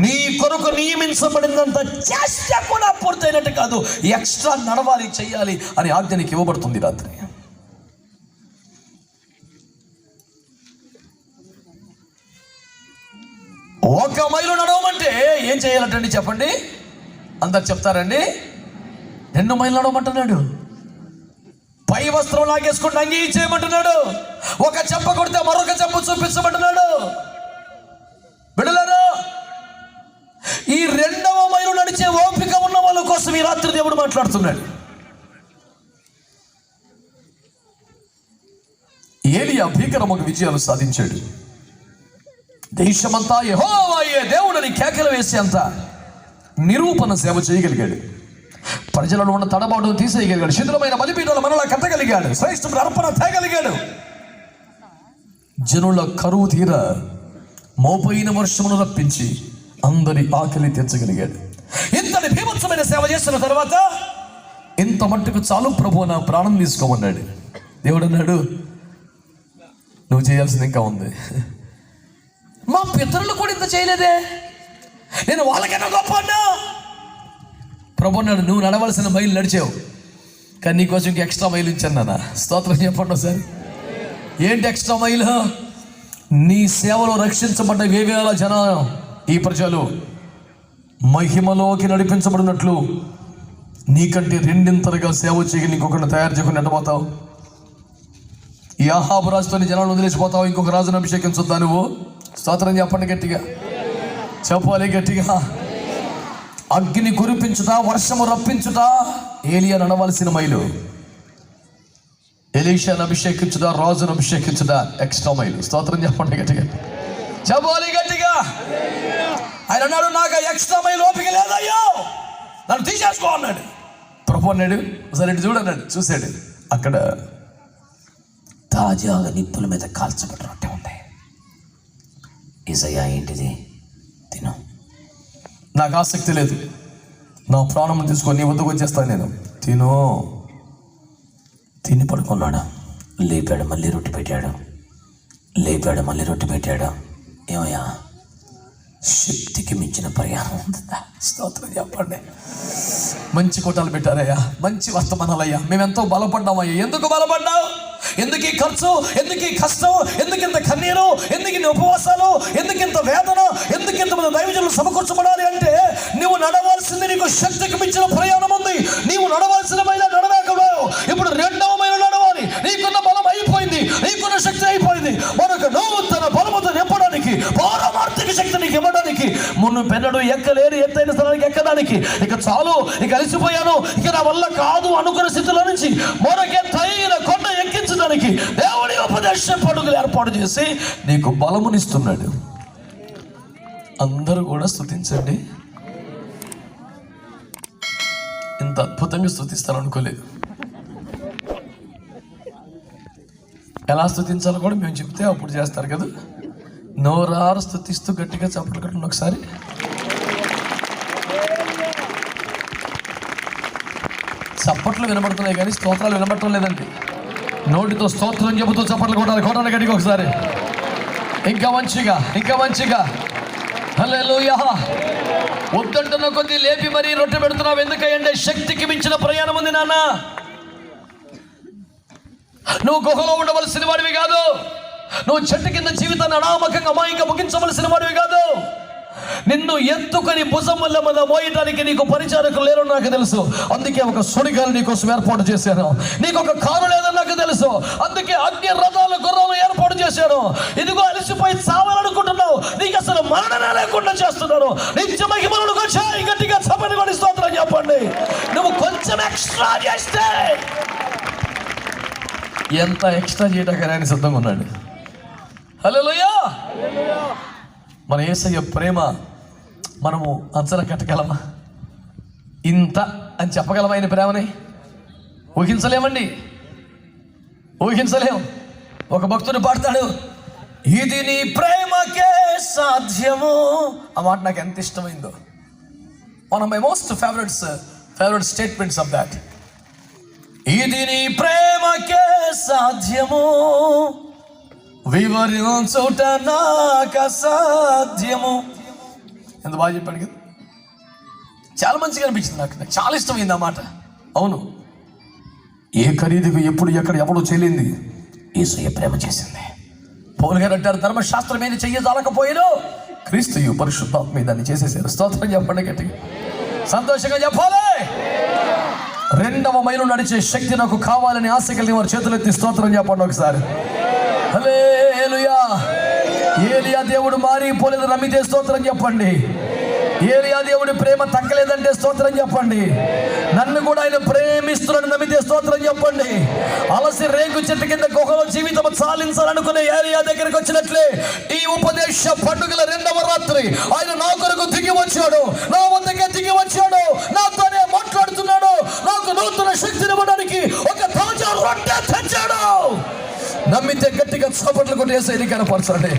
నీ కొరకు నియమించబడినంత చేస్తే కూడా పూర్తయినట్టు కాదు, ఎక్స్ట్రా నడవాలి, చెయ్యాలి అని ఆజ్ఞ నీకు ఇవ్వబడుతుంది. రాత్రి 1 మైలు నడవమంటే ఏం చేయాలంటండి చెప్పండి? అందరు చెప్తారండి. 2 మైళ్ళు నడవమంటున్నాడు. పై వస్త్రం లాగేసుకుంటే అంగీ చేయమంటున్నాడు. ఒక చెంప కొడితే మరొక చెంప చూపించమంటున్నాడు. బిడ్డలారా, ఈ 2వ మైలు నడిచే ఓపిక ఉన్న వాళ్ళ కోసం ఈ రాత్రి దేవుడు మాట్లాడుతున్నాడు. ఏలియా భీకరమైన విజయాలు సాధించాడు. దేశమంతా యెహోవాయే దేవుడని కేకలు వేసేంత నిరూపణ సేవ చేయగలిగాడు. ప్రజలను ఉన్న తడబాటును తీసేయగలిగాడు. శిథిలమైన బలిపీఠాలు మనలా కట్టగలిగాడు. శ్రేష్ఠుడు అర్పణ తేగలిగాడు. జనుల కరువు తీర మోపైన వర్షమును రప్పించి అందరి ఆకలి తీర్చగలిగాడు. ఇంతటి భీభత్సమైన సేవ చేసిన తర్వాత ఇంత మట్టుకు చాలు ప్రభు, నా ప్రాణం తీసుకోమన్నాడు. దేవుడు అన్నాడు, నువ్వు చేయాల్సింది ఇంకా ఉంది. మా పితరులు కూడా ఇంత చేయలేదే, నేను వాళ్ళకైనా గొప్ప అన్నా. ప్రభు అన్నాడు, నువ్వు నడవలసిన మైలు నడిచావు, కానీ నీకోసం ఇంక ఎక్స్ట్రా మైలు ఇచ్చాను నాన్న. స్తోత్రం చెప్పండి ఒకసారి. ఏంటి ఎక్స్ట్రా మైలు? నీ సేవలో రక్షించబడ్డ వేవేల జనం, ఈ ప్రజలు మహిమలోకి నడిపించబడినట్లు నీకంటే రెండింతలుగా సేవ చేయగలి ఇంకొకరిని తయారు చేయకుండా ఎట్టబోతావు? ఈ అహాబు రాజుతో జనాలను వదిలేసిపోతావు, ఇంకొక రాజును అభిషేకించొద్దా నువ్వు? స్తోత్రం చెప్పండి గట్టిగా, చెప్పాలి గట్టిగా. అగ్ని కురిపించుట, వర్షము రప్పించుట ఏలియా నడవలసిన మైలు. ఎలీషాను అభిషేకించుట, రాజును అభిషేకించుట ఎక్స్ట్రా మైలు. స్తోత్రం చెప్పండి గట్టిగా, చెప్పాలి గట్టిగా. ఆయన అన్నాడు, నాకు ఎక్స్ట్రా మైలు ఓపిక లేదయ్యో, నన్ను తీసేసుకో అన్నాడు. ప్రభు అన్నాడు, సరే చూడన్నాడు. చూశాడు, అక్కడ తాజాగా నిప్పుల మీద కాల్చబడి రొట్టె ఉంది. యేసయ్యా ఏంటిది? తిను. నాకు ఆసక్తి లేదు, నా ప్రాణం తీసుకొని నీ వద్దకు వచ్చేస్తాను నేను. తిను. తిని పడుకున్నాడు. లేపాడు, మళ్ళీ రొట్టె పెట్టాడు. లేపాడు, మళ్ళీ రొట్టె పెట్టాడు. ఏమయ్యా, శక్తికి మించిన ప్రయాణం ఉందా? స్తోత్రం చెప్పండి. మంచి కోటాలు పెట్టారయ్యా, మంచి వర్తమానాలయ్యా, మేమెంతో బలపడ్డామయ్యా. ఎందుకు బలపడ్డావు? ఎందుకు ఈ ఖర్చు? ఎందుకు ఈ కష్టం? ఎందుకు ఇంత కన్నీరు? ఎందుకు ఇన్ని ఉపవాసాలు? ఎందుకు ఇంత వేదన? ఎందుకు ఇంతమంది దైవజనులు సమకూర్చబడాలి అంటే, నువ్వు నడవాల్సింది, నీకు శక్తికి మించిన ప్రయాణం ఉంది. నీవు నడవాల్సిన మైల నడవేకలేవు. ఇప్పుడు రెండవ మైల నడవాలి. నీకున్న బలం అయిపోయింది, నీకున్న శక్తి అయిపోయింది. మరొక నూతన బలముతో నింపడానికి, పారమార్థిక శక్తి నీకు ఇవ్వడానికి, మున్ను పెన్నడు ఎక్కలేని ఎత్తైన స్థలానికి ఎక్కడానికి ఇక చాలు, ఇక అలసిపోయాను, ఇక నా వల్ల కాదు అనుకున్న స్థితిలో నుంచి మరొక ఎత్తైన కొండ ఎక్కించడానికి దేవుడి ఉపదేశ పడుగులు ఏర్పాటు చేసి నీకు బలమునిస్తున్నాడు. అందరూ కూడా స్తుతించండి. ఇంత అద్భుతంగా స్తుతిస్తారు అనుకోలేదు. ఎలా స్తుతించాలో కూడా మేము చెప్తే అప్పుడు చేస్తారు కదా. నోరారు స్తుతిస్తూ గట్టిగా చప్పట్లు కట్టండి ఒకసారి. చప్పట్లు వినబడుతున్నాయి కానీ స్తోత్రాలు వినబడటం లేదండి. నోటితో స్తోత్రం చెబుతూ చప్పట్లు కొట్టాలి. కొట్టాలి గట్టిగా ఒకసారి. ఇంకా మంచిగా, ఇంకా మంచిగా. హల్లెలూయా. వద్దంటున్న కొద్ది లేపి మరీ రొట్టె పెడుతున్నావు. ఎందుకంటే శక్తికి మించిన ప్రయాణం ఉంది నాన్న. నువ్వు గుహలో ఉండవలసిన వాడివి కాదు. నువ్వు చెట్టు కింద జీవితాన్ని అనామకంగా అమాయిగా ముగించవలసిన వాడివి కాదు. నిన్ను ఎత్తుకొని భుజముల మీద మోయటానికి నీకు పరిచారకులు లేరు నాకు తెలుసు. అందుకే ఒక సుడిగాలు నీకోసం ఏర్పాటు చేశాను. నీకు ఒక కారు లేదని నాకు తెలుసు. అందుకే అగ్ని రథాలు, గుర్రాలు ఏర్పాటు చేశాను. ఇదిగో అలసిపోయి చావాలనుకుంటున్నావు, నీకు అసలు మరణమే లేకుండా చేస్తున్నాను. నిత్య మహిమలకు వచ్చాయి. గట్టిగా చప్పట్లు కొట్టి స్తోత్రం చెప్పండి. నువ్వు కొంచెం ఎక్స్ట్రా చేస్తే, ఎంత ఎక్స్ట్రా చేయడానికి ఆయన సిద్ధంగా ఉన్నాడు. హల్లెలూయా. మన యేసయ్య ప్రేమ మనము అంచనా కట్టగలమా? ఇంత అని చెప్పగలమా? ఆయన ప్రేమని ఊహించలేమండి, ఊహించలేము. ఒక భక్తుడు పాడతాడు, ఇది నీ ప్రేమకే సాధ్యము. ఆ మాట నాకు ఎంత ఇష్టమైందో. One of my most favourite statements of that. ఇది నీ ప్రేమకే సాధ్యము, వివరించుట నాకు అసాధ్యము. ఎంత బాగా చెప్పాడు కదా. చాలా మంచిగా అనిపించింది నాకు చాలా ఇష్టమైంది ఆ మాట. అవును, ఏ ఖరీదుకు ఎప్పుడు ఎక్కడ ఎవడో చేయలేంది యేసయ్య ప్రేమ చేసింది. పౌలు గారు అంటారు, ధర్మశాస్త్రం మీద చెయ్యజాలకపోయాను, క్రీస్తు పరిశుద్ధాత్మ దాన్ని చేసేసారు. స్తోత్రం చెప్పండి గట్టిగా, సంతోషంగా చెప్పాలి. రెండవ మైలు నడిచే శక్తి నాకు కావాలని ఆశ కలిగిన వారి చేతులెత్తి స్తోత్రం చెప్పండి ఒకసారి. హల్లెలూయా. ఏలియా దేవుడు మారిపోలేదు నమ్మితే స్తోత్రం చెప్పండి. ఏలియా దేవుడి ప్రేమ తగ్గలేదంటే స్తోత్రం చెప్పండి. నన్ను కూడా ఆయన ప్రేమిస్తున్నాడు నమ్మితే స్తోత్రం చెప్పండి. అలసి రేగు చెట్టు కింద గుహలో జీవితం చాలించాలనుకునే ఏలియా దగ్గరికి వచ్చినట్లే ఈ ఉపదేశ పండుగల రెండవ రాత్రి ఆయన నా కొరకు దిగి వచ్చాడు, నా వద్దకే దిగి వచ్చాడు, నాతోనే మాట్లాడుతున్నాడు. నాకు నూతన శక్తిని ఇవ్వడానికి ఒక తాజా రొట్టె తెచ్చాడు. నమ్మితే గట్టిగా చప్పట్లు కొట్టి యేసయ్యని కనపరచండి.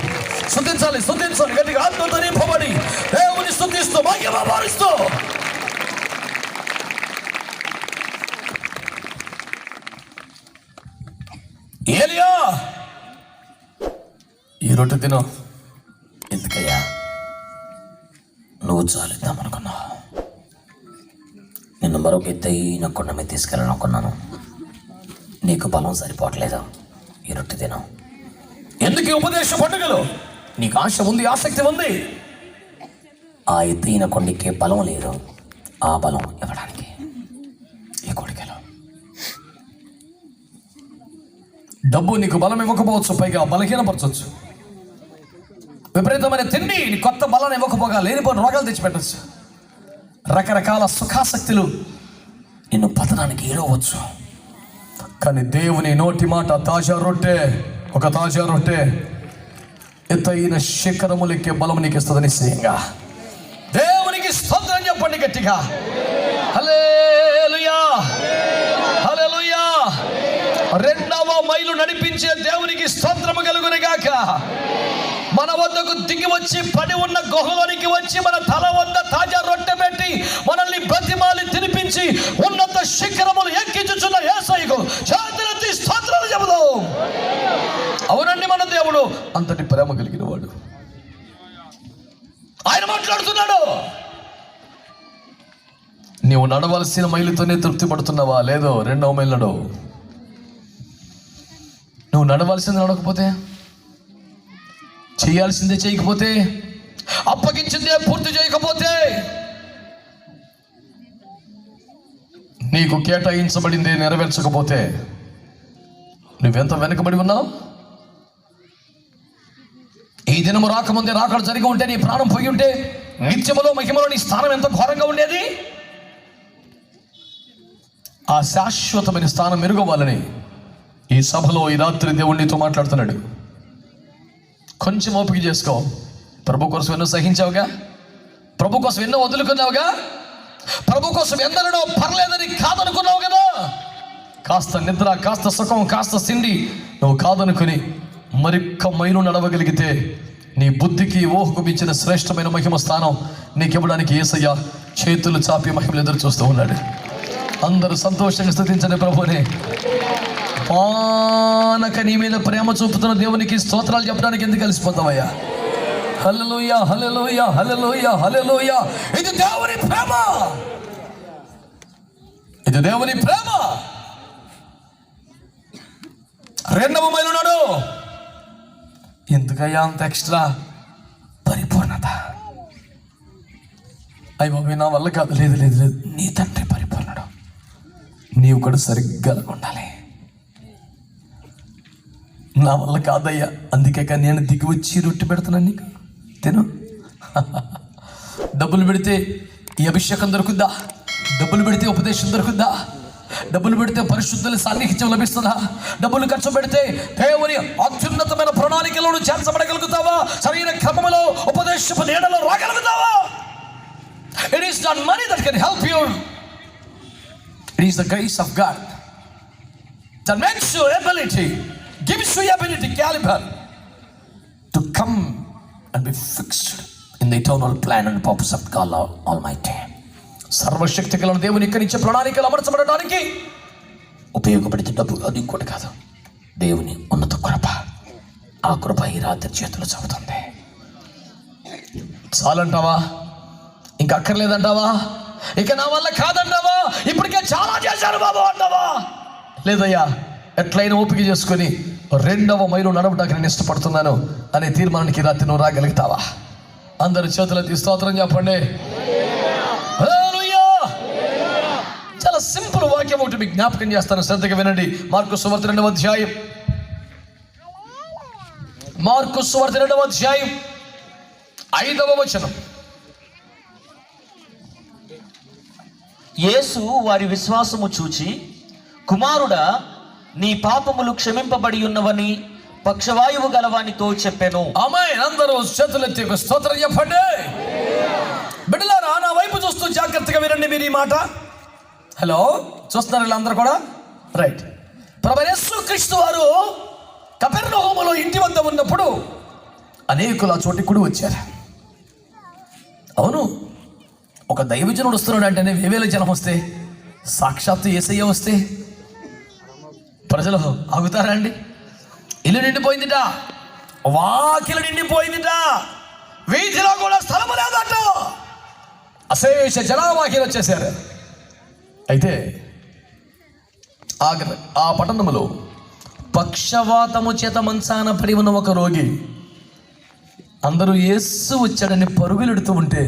స్తుతించాలి, స్తుతించాలి గట్టిగా, ఆత్మతో నింపబడి దేవుని స్తుతిస్తూ మహిమ పరుస్తూ. ఏలియా రొట్టె తిను. ఎందుకయ్యా? నువ్వు చాలిద్దామనుకున్నావు. నిన్ను మరొక ఎత్తైన కొండ మీద తీసుకెళ్ళాలనుకున్నాను. నీకు బలం సరిపోవట్లేదు. ఈ రొట్టె తిను. ఎందుకు ఉపదేశ పండుగలు? నీకు ఆశ ఉంది, ఆసక్తి ఉంది. ఆ ఎత్తైన కొండకే బలం లేదు. ఆ బలం ఇవ్వడానికి ఈ కోడికలో. డబ్బు నీకు బలం ఇవ్వకపోవచ్చు, పైగా బలహీనపరచవచ్చు. విపరీతమైన తిండి నీ కొత్త బలాన్ని ఇవ్వకపోగా లేనిపోయిన రోగాలు తెచ్చిపెట్టచ్చు. రకరకాల సుఖాసక్తులు నిన్ను పతనానికి ఏడవచ్చు. కానీ దేవుని నోటి మాట తాజా రొట్టె, ఒక తాజా రొట్టె ఎత్తైన శిఖరములెక్కే బలం నీకు ఇస్తుంది నిశ్చయంగా. దేవునికి స్తోత్రం చెప్పండి గట్టిగా. హల్లెలూయా, హల్లెలూయా. రెండవ మైలు నడిపించే దేవునికి స్తోత్రము కలుగును గాక. మన వద్దకు దిగి వచ్చి పడి ఉన్న గుహలోనికి వచ్చి మన తల వద్ద తాజా రొట్టె పెట్టి మనల్ని బ్రతిమాలి తినిపించి ఉన్నత శిఖరములు ఎక్కించుచున్న యేసయ్యకు చేతులెత్తి స్తోత్రాలు చెబుదాం. అవునండి, మన దేవుడు అంతటి ప్రేమ కలిగిన వాడు. ఆయన మాట్లాడుతున్నాడు. నీవు నడవలసిన మైలుతోనే తృప్తి పడుతున్నావా? లేదో రెండవ మైలు నడవు. నువ్వు నడవలసింది నడకపోతే, చేయాల్సిందే చేయకపోతే, అప్పగించిందే పూర్తి చేయకపోతే, నీకు కేటాయించబడిందే నెరవేర్చకపోతే నువ్వెంత వెనకబడి ఉన్నావు? ఈ దినము రాకముందే రాకడ జరిగి ఉంటే, నీ ప్రాణం పోయి ఉంటే, నిత్యములో మహిమలో నీ స్థానం ఎంత ఘోరంగా ఉండేది. ఆ శాశ్వతమైన స్థానం మెరుగవ్వాలని ఈ సభలో ఈ రాత్రి దేవుడితో మాట్లాడుతున్నాడు. కొంచెం ఓపిక చేసుకో. ప్రభు కోసం ఎన్నో సహించావుగా, ప్రభు కోసం ఎన్నో వదులుకున్నావుగా, ప్రభు కోసం ఎందరో పర్లేదని కాదనుకున్నావు కదా. కాస్త నిద్ర, కాస్త సుఖం, కాస్త సిండి నువ్వు కాదనుకుని మరిక్క మైలు నడవగలిగితే నీ బుద్ధికి ఊహకు మించిన శ్రేష్టమైన మహిమ స్థానం నీకు ఇవ్వడానికి యేసయ్య చేతులు చాపి మహిమలు ఎదురు చూస్తూ ఉన్నాడు. అందరూ సంతోషంగా స్తుతించండి ప్రభువుని. పానక నీ మీద ప్రేమ చూపుతున్న దేవునికి స్తోత్రాలు చెప్పడానికి ఎందుకు కలిసిపోతావయ్యా? హల్లెలూయా, హల్లెలూయా, హల్లెలూయా, హల్లెలూయా. ఇది దేవుని ప్రేమ, ఇది దేవుని ప్రేమ. రెండవ మైలు నాడు ఎందుకయ్యా అంత ఎక్స్ట్రా? పరిపూర్ణత. అయ్యి బాబు నా వల్ల కాదు. లేదు లేదు లేదు, నీ తండ్రి పరిపూర్ణుడు, నీవు కూడా సరిగ్గా ఉండాలి. నా వల్ల కాదయ్యా, అందుకే కానీ నేను దిగి వచ్చి రొట్టె పెడుతున్నాను నీకు, తిను. డబ్బులు పెడితే ఈ అభిషేకం దొరుకుద్దా? డబ్బులు పెడితే ఉపదేశం దొరుకుద్దా? డబ్బులు పెడితే పరిశుద్ధుల సాన్నిహిత్యం లభిస్తుందా? డబ్బులు ఖర్చు పెడితే దేవుని అత్యున్నతమైన ప్రణాళికలను చేర్చబడగలుగుతావా? సరైన క్రమంలో ఉపదేశపు నీడలో రాగలుగుతావా? It is not money that can help you. It is the grace of God that makes you ability, gives you ability, caliber to come and be fixed in the eternal plan and purpose of God Almighty. సర్వశక్తి కలిగిన దేవుని ఇక్కడి నుంచి ప్రణాళికలు అమర్చబడటానికి ఉపయోగపడితే డబ్బు అది ఇంకోటి కాదు, దేవుని ఉన్నత కృప. ఆ కృప ఈ రాత్రి చేతులు చెబుతుంది. చాలంటావా? ఇంకా అక్కర్లేదంటావా? ఇక నా వల్ల కాదంటావా? ఇప్పటికే చాలా చేశాను బాబు అంటావా? లేదయ్యా, ఎట్లయినా ఓపిక చేసుకొని రెండవ మైలు నడవడానికి నేను ఇష్టపడుతున్నాను అనే తీర్మానానికి రాత్రి నువ్వు రాగలుగుతావా? అందరు చేతులెత్తి స్తోత్రం చెప్పండి. చాలా సింపుల్ వాక్యం ఒకటి మీకు జ్ఞాపకం చేస్తాను, శ్రద్ధగా వినండి. మార్కు సువార్త 2వ అధ్యాయం, మార్కు సువార్త 2వ అధ్యాయం 5వ వచనం. యేసు వారి విశ్వాసము చూచి, కుమారుడా, నీ పాపములు క్షమింపబడి ఉన్నవని పక్షవాయువు గలవానితో చెప్పెను. ఆమేన్. అందరూ చేతులెత్తి ఒక స్తోత్రం చెప్పండి. బిడ్డలారా, నా వైపు చూస్తూ జాగ్రత్తగా వినండి మీరు ఈ మాట. హలో, చూస్తున్నారు వీళ్ళందరూ కూడా? రైట్. ప్రభువైన యేసుక్రీస్తు వారు కపెర్నహూములో ఇంటి వద్ద ఉన్నప్పుడు అనేకులు ఆ చోటికి కూడా వచ్చారు. అవును, ఒక దైవజనుడు వస్తున్నాడు అంటేనే వేవేల జనం వస్తే, సాక్షాత్తు యేసయ్య వస్తే ప్రజలు ఆగుతారా అండి? ఇల్లు నిండిపోయిందిట, వాకిలి నిండిపోయిందిట, వీధిలో కూడా స్థలము లేదట, అశేష జనావాకిలు వచ్చేసారు. అయితే ఆ పట్టణంలో పక్షవాతము చేత మంచాన పడి ఉన్న ఒక రోగి, అందరూ యేసు వచ్చాడని పరుగులెడుతూ ఉంటే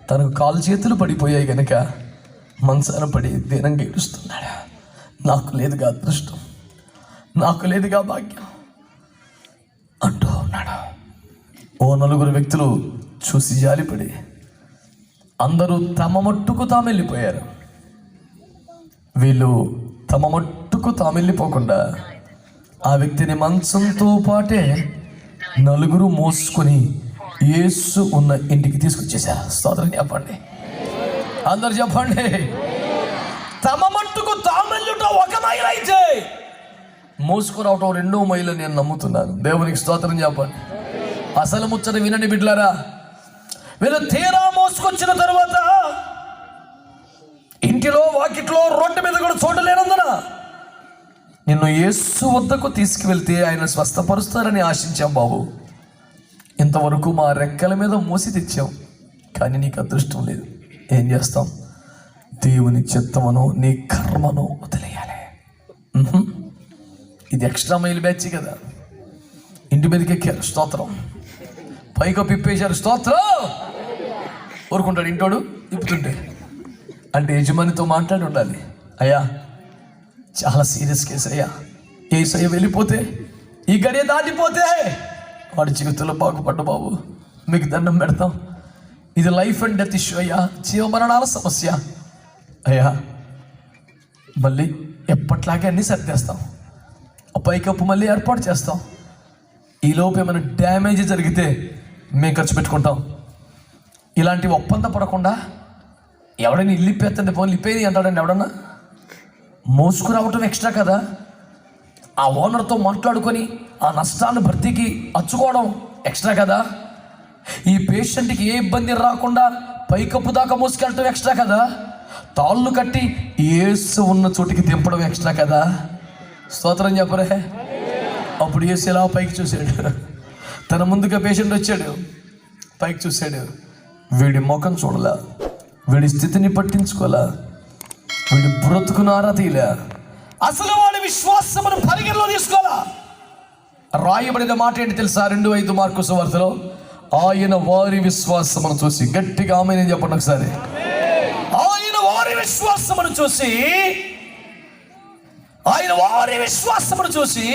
తనకు కాలు చేతులు పడిపోయాయి గనక మంచాన పడి దీనంగా ఏడుస్తున్నాడు. నాకు లేదుగా అదృష్టం, నాకు లేదుగా భాగ్యం అంటూ ఉన్నాడు. ఓ నలుగురు వ్యక్తులు చూసి జాలిపడి అందరూ తమ మట్టుకు తాము వెళ్ళిపోయారు. వీళ్ళు తమ మట్టుకు తాము వెళ్ళిపోకుండా ఆ వ్యక్తిని మంచంతో పాటే నలుగురు మోసుకొని యేసు ఉన్న ఇంటికి తీసుకొచ్చేసారు. స్తోత్రం చెప్పండి, అందరు చెప్పండి. తమ మట్టుకు తామెల్లుట 1 మైలు అయితే మోసుకురావటం 2వ మైలు నేను నమ్ముతున్నాను. దేవునికి స్తోత్రం చెప్పండి. అసలు ముచ్చట వినండి బిడ్డలారా. వీళ్ళు తీరా మోసుకొచ్చిన తర్వాత ఇంటిలో వాకిట్లో రోడ్డు మీద కూడా చూడలేనందున నిన్ను యేసు వద్దకు తీసుకువెళ్తే ఆయన స్వస్థపరుస్తారని ఆశించాం బాబు. ఇంతవరకు మా రెక్కల మీద మోసి తెచ్చాం, కానీ నీకు అదృష్టం లేదు. ఏం చేస్తాం? దేవుని చిత్తమును నీ కర్మను వదిలేయాలి. ఇది ఎక్స్ట్రా మైల్ బ్యాచ్ కదా. ఇంటి మీదకి ఎక్కారు, స్తోత్రం. పైకి పిప్పేశారు, స్తోత్రం. ఊరుకుంటాడు ఇంటోడు ఇప్పుతుంటే. అంటే యజమానితో మాట్లాడి ఉండాలి. అయ్యా, చాలా సీరియస్ కేసు అయ్యా, ఏసయ్య వెళ్ళిపోతే, ఈ గడియ దాటిపోతే వాడి జీవితంలో బాగుపడ్డు బాబు, మీకు దండం పెడతాం. ఇది లైఫ్ అండ్ డెత్ ఇష్యూ అయ్యా, జీవమరణాల సమస్య అయ్యా. మళ్ళీ ఎప్పట్లాగే అన్నీ సర్దేస్తాం, పైకప్పు మళ్ళీ ఏర్పాటు చేస్తాం. ఈలోపు ఏమైనా డ్యామేజ్ జరిగితే మేము ఖర్చు పెట్టుకుంటాం. ఇలాంటి ఒప్పంద పడకుండా ఎవడైనా ఇల్లు ఇప్పేస్తండి, ఫోన్లు ఇప్పేది అంటాడండి. ఎవడన్నా మోసుకురావటం ఎక్స్ట్రా కదా. ఆ ఓనర్తో మాట్లాడుకొని ఆ నష్టాన్ని భర్తీకి అచ్చుకోవడం ఎక్స్ట్రా కదా. ఈ పేషెంట్కి ఏ ఇబ్బంది రాకుండా పైకప్పు దాకా మోసుకెళ్ళటం ఎక్స్ట్రా కదా. తాళ్ళు కట్టి యేసు ఉన్న చోటికి దింపడం ఎక్స్ట్రా కదా. స్తోత్రం చెప్పరే. అప్పుడు యేసు ఎలా పైకి చూశాడు. తన ముందుగా పేషెంట్ వచ్చాడు, పైకి చూశాడు. వీడి ముఖం చూడలా, వీడి స్థితిని పట్టించుకోలా, వీడి బ్రతుకును ఆరా తీయలే, అసలు వాడి విశ్వాసమును పరిగణలో తీసుకోవాలా. రాయబడిన మాట ఏంటి తెలుసా? 2:5 మార్కు సువార్తలో, ఆయన వారి విశ్వాసమును చూసి, గట్టిగా ఆమేన్ చెప్పండి ఒకసారి. ఆయన వారి విశ్వాసమును చూసి, ఆయన వారి విశ్వాసమును చూసి,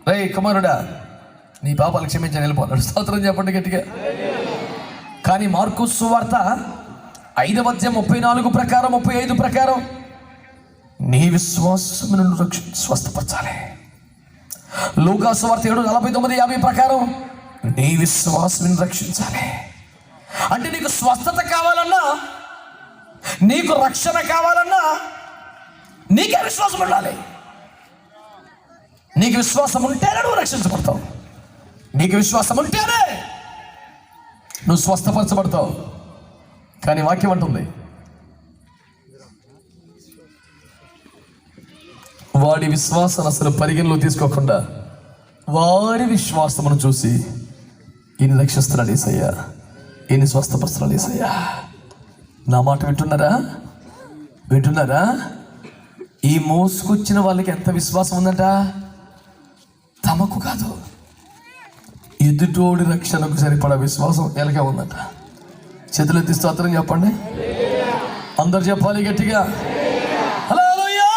రే కుమారుడా, నీ పాపాలు క్షమించని వెళ్ళిపోన్నాడు. స్తోత్రం చెప్పండి గట్టిగా. కానీ మార్కు సువార్త 5వ అధ్యాయం 34 ప్రకారం 35 ప్రకారం నీ విశ్వాసమును స్వస్థపరచాలి. లూకా సువార్త 7:49-50 ప్రకారం నీ విశ్వాసం రక్షించాలి. అంటే నీకు స్వస్థత కావాలన్నా, నీకు రక్షణ కావాలన్నా నీకే విశ్వాసం ఉండాలి. నీకు విశ్వాసం ఉంటేనే నువ్వు రక్షించబడతావు. నీకు విశ్వాసం ఉంటేనే నువ్వు స్వస్థపరచబడతావు. కానీ వాక్యం అంటుంది, వాడి విశ్వాసాన్ని అసలు పరిగణలో తీసుకోకుండా వారి విశ్వాసమును చూసి ఈయన రక్షిస్తున్నాడు యేసయ్యా, ఈయన స్వస్థపరుస్తున్నాడు యేసయ్యా. నా మాట వింటున్నారా? వింటున్నారా? ఈ మోసుకొచ్చిన వాళ్ళకి ఎంత విశ్వాసం ఉందంట? తమకు కాదు, ఎదుటోడి రక్షణకు సరిపడా విశ్వాసం ఎలాగే ఉందంట. చేతులు ఎత్తి స్తోత్రం చెప్పండి. అందరు చెప్పాలి గట్టిగా. హల్లెలూయా.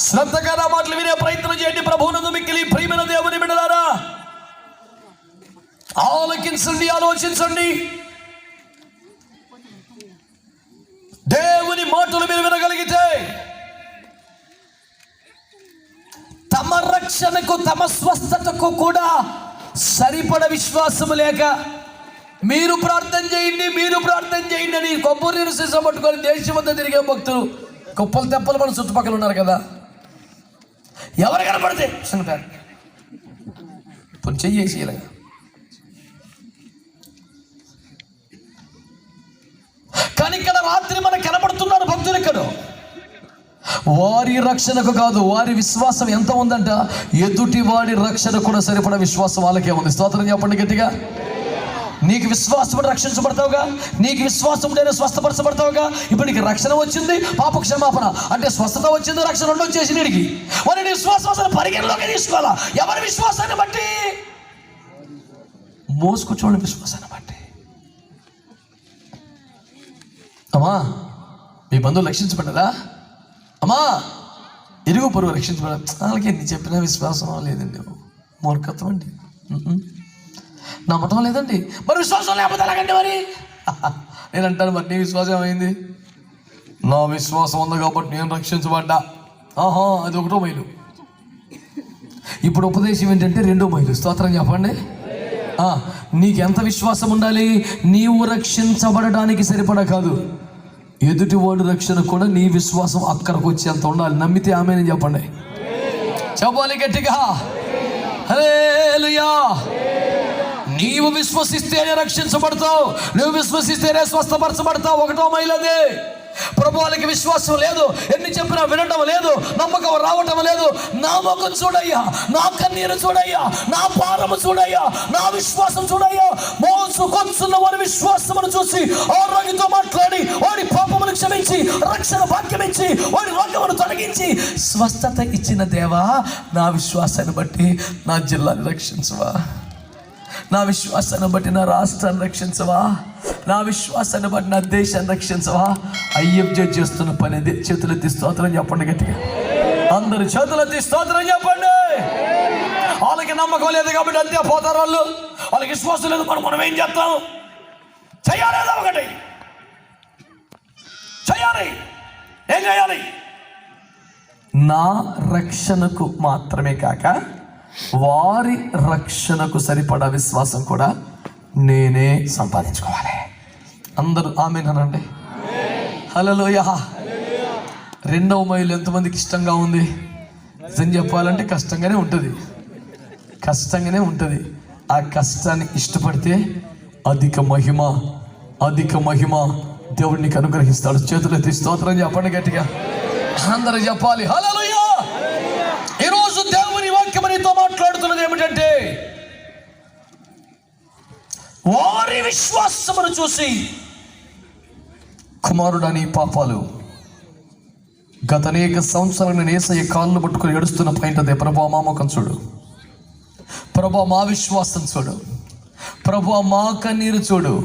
శ్రద్ధగా నా మాటలు వినే ప్రయత్నం చేయండి. ప్రభువునందు మిక్కిలి ప్రియమైన దేవుని బిడ్డలారా, ఆలోచించండి, ఆలోచించండి. దేవుని మాటలు మీరు వినగలిగితే తమ రక్షణకు, తమ స్వస్థతకు కూడా సరిపడ విశ్వాసము లేక మీరు ప్రార్థన చేయండి, మీరు ప్రార్థన చేయండి అని కొబ్బరి నీరు సీసా పట్టుకొని దేశమంతా తిరిగే భక్తులు కుప్పలు తెప్పలు మన చుట్టుపక్కల ఉన్నారు కదా. ఎవరు కనపడితే చెయ్యేసి ఇలాగా. కానీ ఇక్కడ రాత్రి మనకు కనపడుతున్నారు భక్తులు. ఇక్కడ వారి రక్షణకు కాదు, వారి విశ్వాసం ఎంత ఉందంట, ఎదుటి వాడి రక్షణ కూడా సరిపడా విశ్వాసం వాళ్ళకే ఉంది. స్తోత్రం చెప్పండి గట్టిగా. నీకు విశ్వాసం రక్షించబడతావుగా, నీకు విశ్వాసం ఉంటేనే స్వస్థపరచబడతావుగా. ఇప్పుడు నీకు రక్షణ వచ్చింది, పాప క్షమాపణ అంటే స్వస్థత వచ్చింది, రక్షణ రెండు వచ్చేసి నీడికి. మరి నీ విశ్వాసం అసలు పరిగణలోకి తీసుకోవాలా? ఎవరి విశ్వాసాన్ని బట్టి? మోసుకొచ్చోళ్ళ విశ్వాసాన్ని బట్టి. అమ్మా మీ బంధువులు రక్షించబడ్డారా? అమ్మా ఇరుగు పొరుగు రక్షించబడ్డా? వాళ్ళకి ఎన్ని చెప్పినా విశ్వాసం లేదండి, మూర్ఖత్వం అండి, నమ్మటం లేదండి. మరి విశ్వాసం లేకపోతే ఎలాగండి? మరి నేను అంటాను, మరి నీ విశ్వాసం ఏమైంది? నా విశ్వాసం ఉంది కాబట్టి నేను రక్షించబడ్డా. అది 1వ మైలు. ఇప్పుడు ఉపదేశం ఏంటంటే 2వ మైలు. స్తోత్రం చెప్పండి. నీకు ఎంత విశ్వాసం ఉండాలి? నీవు రక్షించబడడానికి సరిపడా కాదు, ఎదుటివాడు రక్షణ కూడా నీ విశ్వాసం అక్కడికి వచ్చేంత ఉండాలి. నమ్మితే ఆమేన్ చెప్పండి, చెప్పాలి గట్టిగా. హల్లెలూయా. నీవు విశ్వసిస్తేనే రక్షించబడతావు, నువ్వు విశ్వసిస్తేనే స్వస్థపరచబడతావు. 1వ మైలు అదే. ప్రభువులకి విశ్వాసం లేదు, ఎన్ని చెప్పినా వినటం లేదు, నమ్మకం రావటం లేదు. నా ముఖం చూడయ్యా, నా కన్నీరు చూడయ్యా, నా భారము చూడయ్యా, నా విశ్వాసం చూడయ్యా. మోసుకొచ్చున్న వారి విశ్వాసమును చూసి ఆరోగ్యంతో మాట్లాడి వాడి పాపమును క్షమించి రక్షణ భాగ్యం ఇచ్చి వాడి రోగమును తొలగించి స్వస్థత ఇచ్చిన దేవా, నా విశ్వాసాన్ని బట్టి నా జిల్లాని రక్షించవా, నా విశ్వాసాన్ని బట్టి నా రాష్ట్రాన్ని రక్షించవా, నా విశ్వాసాన్ని బట్టి నా దేశాన్ని రక్షించవా. అయ్యబ్జ చేస్తున్న పని అదే. చేతులెత్తి స్తోత్రం చెప్పండి గట్టిగా. అందరు చేతులెత్తి స్తోత్రం చెప్పండి. వాళ్ళకి నమ్మకం లేదు కాబట్టి అంతే పోతారు వాళ్ళు. వాళ్ళకి విశ్వాసం లేదు, మనం ఏం చేస్తాం? చెయ్యాలి, ఒకటి చెయ్యాలి. ఏం చేయాలి? నా రక్షణకు మాత్రమే కాక వారి రక్షణకు సరిపడా విశ్వాసం కూడా నేనే సంపాదించుకోవాలి. అందరూ ఆమేన్ అనండి. హల్లెలూయా. 2వ మైలు ఎంతమందికి ఇష్టంగా ఉంది? నిజం చెప్పాలంటే కష్టంగానే ఉంటుంది. ఆ కష్టాన్ని ఇష్టపడితే అధిక మహిమ దేవుడు నీకు అనుగ్రహిస్తాడు. చేతులెత్తి స్తోత్రం చెప్పండి గట్టిగా. అందరూ చెప్పాలి హల్లెలూయా. ఈరోజు దేవుని వాక్యం నీతో మాట్లాడుతున్నది ఏమిటంటే, వారి విశ్వాసమును చూసి కుమారుడా నీ పాపాలు. గత అనేక సంవత్సరాలు నేను యేసయ్య కాళ్ళు పట్టుకుని ఏడుస్తున్న పైంటదే. ప్రభువా మా ముఖం చూడు, ప్రభువా మా విశ్వాసం చూడు, ప్రభువా మా కన్నీరు చూడు.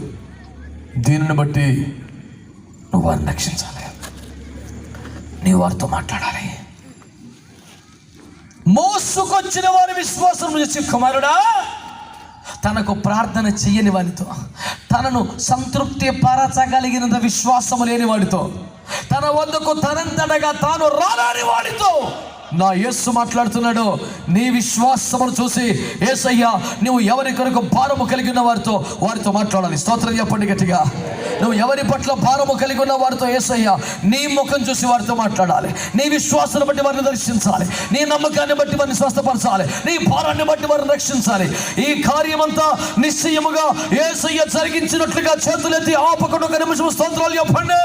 దీనిని బట్టి నువ్వు వారిని రక్షించాలి, నీ వారితో మాట్లాడాలి. మోసుకొచ్చిన వారి విశ్వాసం చూసి కుమారుడా, తనకు ప్రార్థన చెయ్యని వాడితో, తనను సంతృప్తి పరచగలిగినంత విశ్వాసము లేని వాడితో, తన వద్దకు తనంతటగా తాను రాని వాడితో నా యేసు మాట్లాడుతున్నాడు. నీ విశ్వాసమును చూసి యేసయ్య నువ్వు ఎవరి కొరకు భారము కలిగి ఉన్న వారితో మాట్లాడాలి. స్తోత్రం చెప్పండి గట్టిగా. నువ్వు ఎవరి పట్ల భారము కలిగి ఉన్న వారితో యేసయ్య నీ ముఖం చూసి వారితో మాట్లాడాలి. నీ విశ్వాసాన్ని బట్టి వారిని దర్శించాలి, నీ నమ్మకాన్ని బట్టి వారిని స్వస్థపరచాలి, నీ భారాన్ని బట్టి వారిని రక్షించాలి. ఈ కార్యమంతా నిశ్చయముగా యేసయ్య జరిగించినట్లుగా చేతులెత్తి ఆపకుండా 1 నిమిషం స్తోత్రాలు చెప్పండి.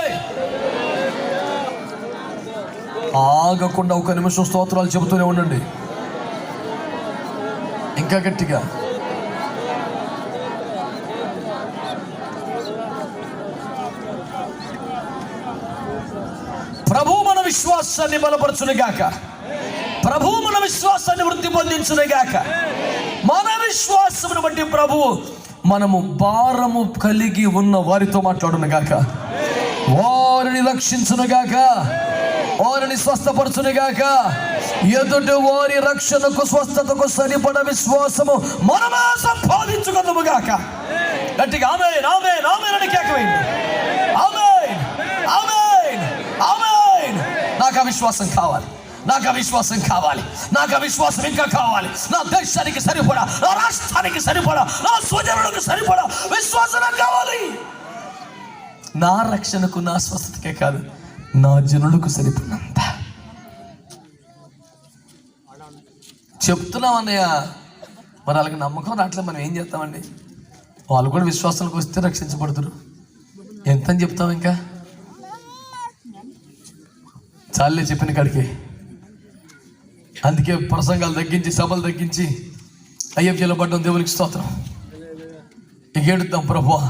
ఆగకుండా 1 నిమిషం స్తోత్రాలు చెబుతూనే ఉండండి, ఇంకా గట్టిగా. ప్రభు మన విశ్వాసాన్ని బలపరచునుగాక, ప్రభు మన విశ్వాసాన్ని వృద్ధి పొందించునుగాక. మన విశ్వాసమును బట్టి ప్రభు మనము భారము కలిగి ఉన్న వారితో మాట్లాడునుగాక, వారిని రక్షించునుగాక, వారిని స్వస్థపరచునుగాక. ఎదుటి వారి రక్షణకు స్వస్థతకు సరిపడ విశ్వాసము మనమే సంపాదించుకుందాముగాక. గట్టిగా ఆమేన్ ఆమేన్ ఆమేన్ అని కేకవేయండి. ఆమేన్ ఆమేన్ ఆమేన్. నాకు ఆ విశ్వాసం కావాలి, నాకు ఆ విశ్వాసం కావాలి, నాకు ఆ విశ్వాసం ఇంకా కావాలి. నా దేశానికి సరిపడా, నా రాష్ట్రానికి సరిపడా, నా స్వజనులకు సరిపడా విశ్వాసం నాకు కావాలి. నా రక్షణకు, నా స్వస్థతకే కాదు, నా జనులకు సరిపడినంత చెప్తున్నాం అన్నయ్య. మరి వాళ్ళకి నమ్మకం రావట్లేదు, మనం ఏం చేస్తామండి? వాళ్ళు కూడా విశ్వాసాలకు వస్తే రక్షించబడుతురు. ఎంత అని చెప్తాం? ఇంకా చాలే చెప్పిన కాడికి. అందుకే ప్రసంగాలు తగ్గించి, సభలు తగ్గించి, అయ్యప్పలో పడ్డం. దేవునికి స్తోత్రం. ఎగేడుద్దాం ప్రభువా,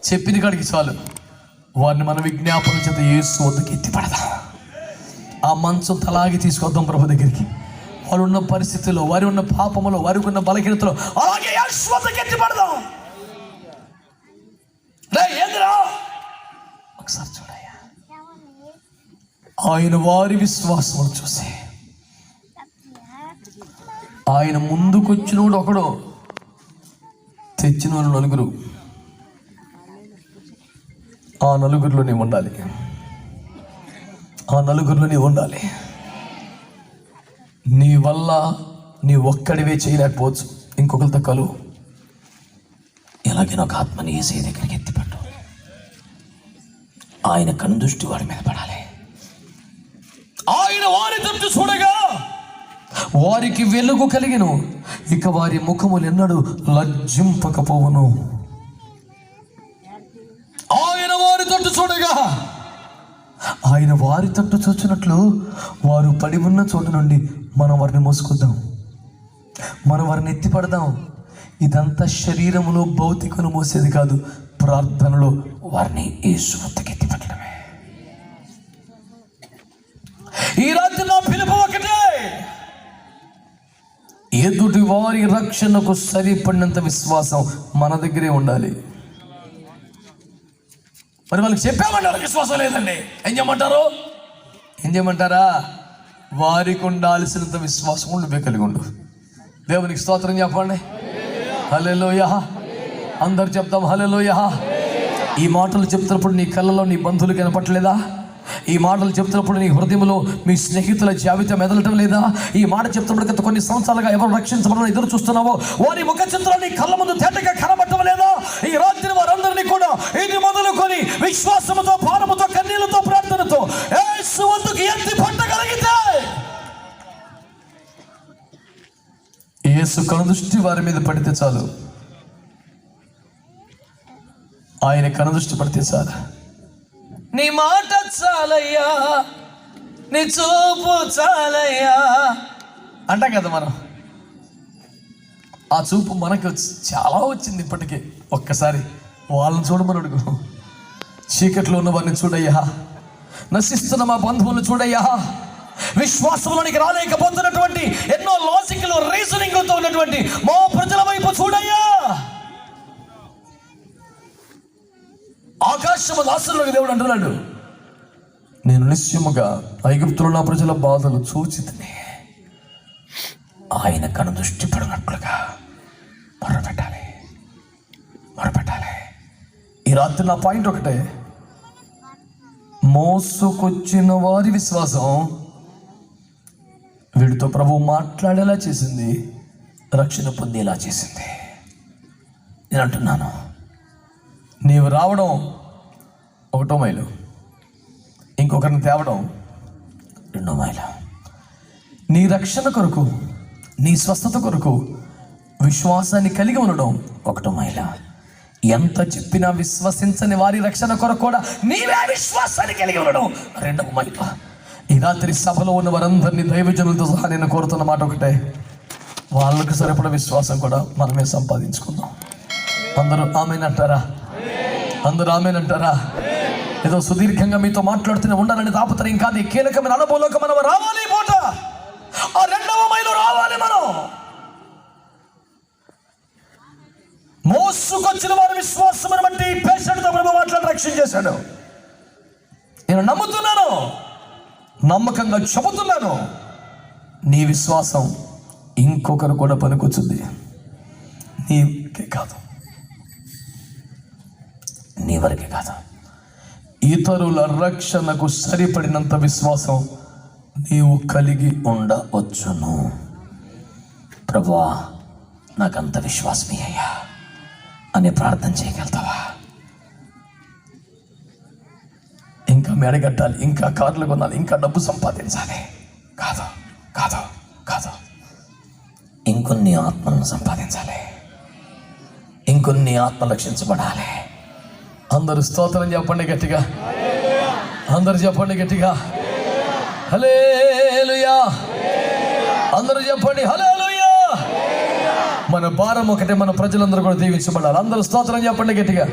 చెప్పిన కాడికి చాలు. వారిని మన విజ్ఞాపన చేత యేసు వద్దకు ఎత్తిపడదాం. ఆ మంచం తలాగి తీసుకొద్దాం ప్రభు దగ్గరికి. వారు ఉన్న పరిస్థితుల్లో, వారి ఉన్న పాపములో, వారికి ఉన్న బలహీనతలో అలాగే యేసు వద్దకు ఎత్తిపడదాం. ఏందిరా ఒకసారి చూడయ్యా, ఆయన వారి విశ్వాసమును చూసి ఆయన ముందుకొచ్చినోడు ఒకడు, తెచ్చిన వాళ్ళు నలుగురు. ఆ నలుగురిలో నీవు ఉండాలి. ఆ నలుగురిలో నీవు ఉండాలి. నీ వల్ల నీ ఒక్కడివే చేయలేకపోవచ్చు. ఇంకొకరితో కలువు. ఎలాగైనా ఒక ఆత్మని యేసయ్య దగ్గరికి ఎత్తిపట్టు. ఆయన కను దృష్టి వాడి మీద పడాలి. ఆయన వారి తట్టు చూడగా వారికి వెలుగు కలిగిను, ఇక వారి ముఖములు ఎన్నడూ లజ్జింపకపోవును. ఆయన వారి తట్టు చూడగా, ఆయన వారి తట్టు చూచినట్లు వారు పడి ఉన్న చోటు నుండి మనం వారిని మోసుకొద్దాం, మనం వారిని ఎత్తిపడదాం. ఇదంతా శరీరములో భౌతికను మోసేది కాదు, ప్రార్థనలో వారిని యేసు వద్దకు ఎత్తిపట్టడమే. ఈ రాత్రి నా పిలుపు ఒకటే, ఎదుటి వారి రక్షణకు సరిపడినంత విశ్వాసం మన దగ్గరే ఉండాలి. మరి వాళ్ళకి చెప్పామన్నారు విశ్వాసం లేదండి, ఏం చేయమంటారు? ఏం చేయమంటారా? వారికి ఉండాల్సినంత విశ్వాసం నువ్వే కలిగి ఉండు. దేవునికి స్తోత్రం చెప్పండి. హల్లెలూయా. అందరు చెప్తాం హల్లెలూయా. ఈ మాటలు చెప్తున్నప్పుడు నీ కళ్ళలో నీ బంధువులు కనపట్టలేదా? ఈ మాటలు చెప్తున్నప్పుడు నీ హృదయంలో మీ స్నేహితుల జాబితా మెదలటం లేదా? ఈ మాట చెప్తున్నప్పుడు గత కొన్ని సంవత్సరాలుగా ఎవరు రక్షించబడాలని ఎదురు చూస్తున్నావో వారి ముఖ చిత్రాలు నీ కళ్ళ ముందు తేటగా కనబడటం లేదా? ఈ రాత్రి వారందరినీ కూడా ఇది మొదలుకొని విశ్వాసముతో, భారముతో, కన్నీళ్లతో, ప్రార్థనతో యేసు వద్దకు ఎత్తి పట్టగలిగితే యేసు కనుదృష్టి వారి మీద పడితే చాలు. ఆయన కనుదృష్టి పడితే చాలు. నీ మాట చాలయ్యా, నీ చూపు చాలయ్యా అంటాం కదా మనం. ఆ చూపు మనకు చాలా వచ్చింది ఇప్పటికే. ఒక్కసారి వాళ్ళని చూడమని అడుగు. చీకట్లో ఉన్న వారిని చూడయ్యా, నశిస్తున్న మా బంధువులను చూడయ్యా, విశ్వాసంలోనికి రాలేకపోతున్నటువంటి ఎన్నో లాజికల్ రీజనింగ్లతో ఉన్నటువంటి మా ప్రజల వైపు చూడయ్యా. ఆకాశము దాసులకు దేవుడు అంటున్నాడు, నేను నిశ్చయముగా ఐగుప్తులో నా ప్రజల బాధలు చూచితిని. ఆయన కను దృష్టి పడినట్లుగా మొరపెట్టాలి, మొరపెట్టాలి. ఈ రాత్రి నా పాయింట్ ఒకటే, మోసుకొచ్చిన వారి విశ్వాసం వీడితో ప్రభు మాట్లాడేలా చేసింది, రక్షణ పొందేలా చేసింది. నేను అంటున్నాను, నీవు రావడం 1 మైలు, ఇంకొకరిని తేవడం 2 మైలు. నీ రక్షణ కొరకు, నీ స్వస్థత కొరకు విశ్వాసాన్ని కలిగి ఉండడం 1 మైలు. ఎంత చెప్పినా విశ్వసించని వారి రక్షణ కొరకు కూడా నీవే విశ్వాసాన్ని కలిగి ఉండడం 2 మైలు. ఈ రాత్రి సభలో ఉన్న వారందరినీ దైవజనులతో సహా నేను కోరుతున్న మాట ఒకటే, వాళ్ళకు సరిపడ విశ్వాసం కూడా మనమే సంపాదించుకుందాం. అందరూ ఆమేనంటారా? అందరూ ఆమేనంటారా? ఏదో సుదీర్ఘంగా మీతో మాట్లాడుతూనే ఉండాలని తాపత్రయం కాదు. ఈ కీలకమైన అనుభవంలోకి మనం రావాలి. పూట ఆ 2వ మైలు రావాలి. మనం మోసుకొచ్చిన వారి విశ్వాసం బట్టి పేషెంట్తో ప్రభు మాట్లాడి రక్షణ చేశాడు. నేను నమ్ముతున్నాను, నమ్మకంగా చెబుతున్నాను, నీ విశ్వాసం ఇంకొకరు కూడా పనికొచ్చుద్ది. నీకే కాదు, నీ వరకే కాదు, ఇతరుల రక్షణకు సరిపడినంత విశ్వాసం నీవు కలిగి ఉండవచ్చును. ప్రభువా నాకంత విశ్వాసమే అయ్యా అని ప్రార్థన చేయగలుగుతావా? ఇంకా మెడగట్టాలి, ఇంకా కార్లు కొనాలి, ఇంకా డబ్బు సంపాదించాలి కాదు, కాదు, కాదు. ఇంకొన్ని ఆత్మలను సంపాదించాలి, ఇంకొన్ని ఆత్మ రక్షించబడాలి. అందరూ స్తోత్రం చెప్పండి గట్టిగా. అందరు చెప్పండి గట్టిగా హల్లెలూయా. అందరూ చెప్పండి హల్లెలూయా. మన భారం ఒకటే, మన ప్రజలందరూ కూడా దీవించబడాలి. అందరూ స్తోత్రం చెప్పండి గట్టిగా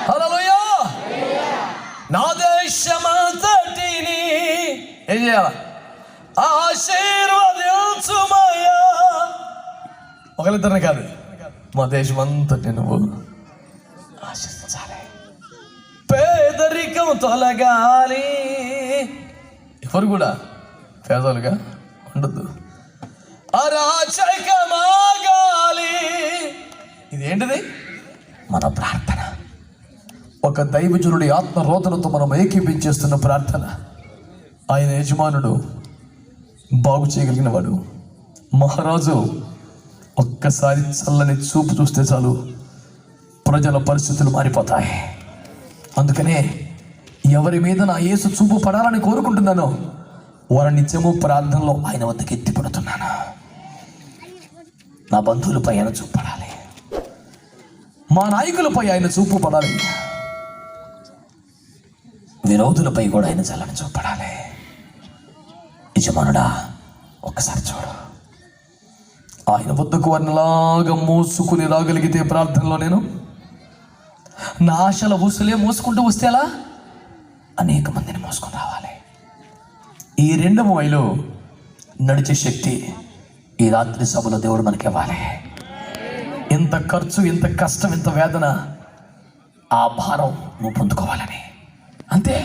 హల్లెలూయా. నా దేశమంతటిని ఏం చేయాలి? ఆశీర్వదించుమయ్యా. ఒకరిద్దరిని కాదు, మా దేశం అంతటి నువ్వు ఆశీర్వదించాలి. పేదరికం తొలగాలి. ఎవరు కూడా పేదలుగా ఉండద్దు. అరాచకమాగాలి. ఇదేంటిది? మన ప్రార్థన. ఒక దైవజనుడి ఆత్మరోధనతో మనం ఏకీపించేస్తున్న ప్రార్థన. ఆయన యజమానుడు, బాగు చేయగలిగిన వాడు, మహారాజు. ఒక్కసారి చల్లని చూపు చూస్తే చాలు ప్రజల పరిస్థితులు మారిపోతాయి. అందుకనే ఎవరి మీద నా యేసు చూపు పడాలని కోరుకుంటున్నానో వారి నిత్యము ప్రార్థనలో ఆయన వద్దకు ఎత్తిపడుతున్నాను. నా బంధువులపై ఆయన చూపు పడాలి, మా నాయకులపై ఆయన చూపు పడాలి, విరోధులపై కూడా ఆయన చల్లని చూపు పడాలి. యజమానుడా ఒక్కసారి చూడు. ఆయన వద్దకు వారినిలాగా మోసుకుని రాగలిగితే ప్రార్థనలో నేను నా ఆశల ఊసులే మోసుకుంటూ వస్తే అలా అనేక మందిని మోసుకొని రావాలి. ఈ 2 మైలు నడిచే శక్తి ఈ రాత్రి సభలో దేవుడు మనకి ఇవ్వాలి. ఇంత ఖర్చు, ఇంత కష్టం, ఇంత వేదన, ఆ భారం నువ్వు పొందుకోవాలని. అంతే,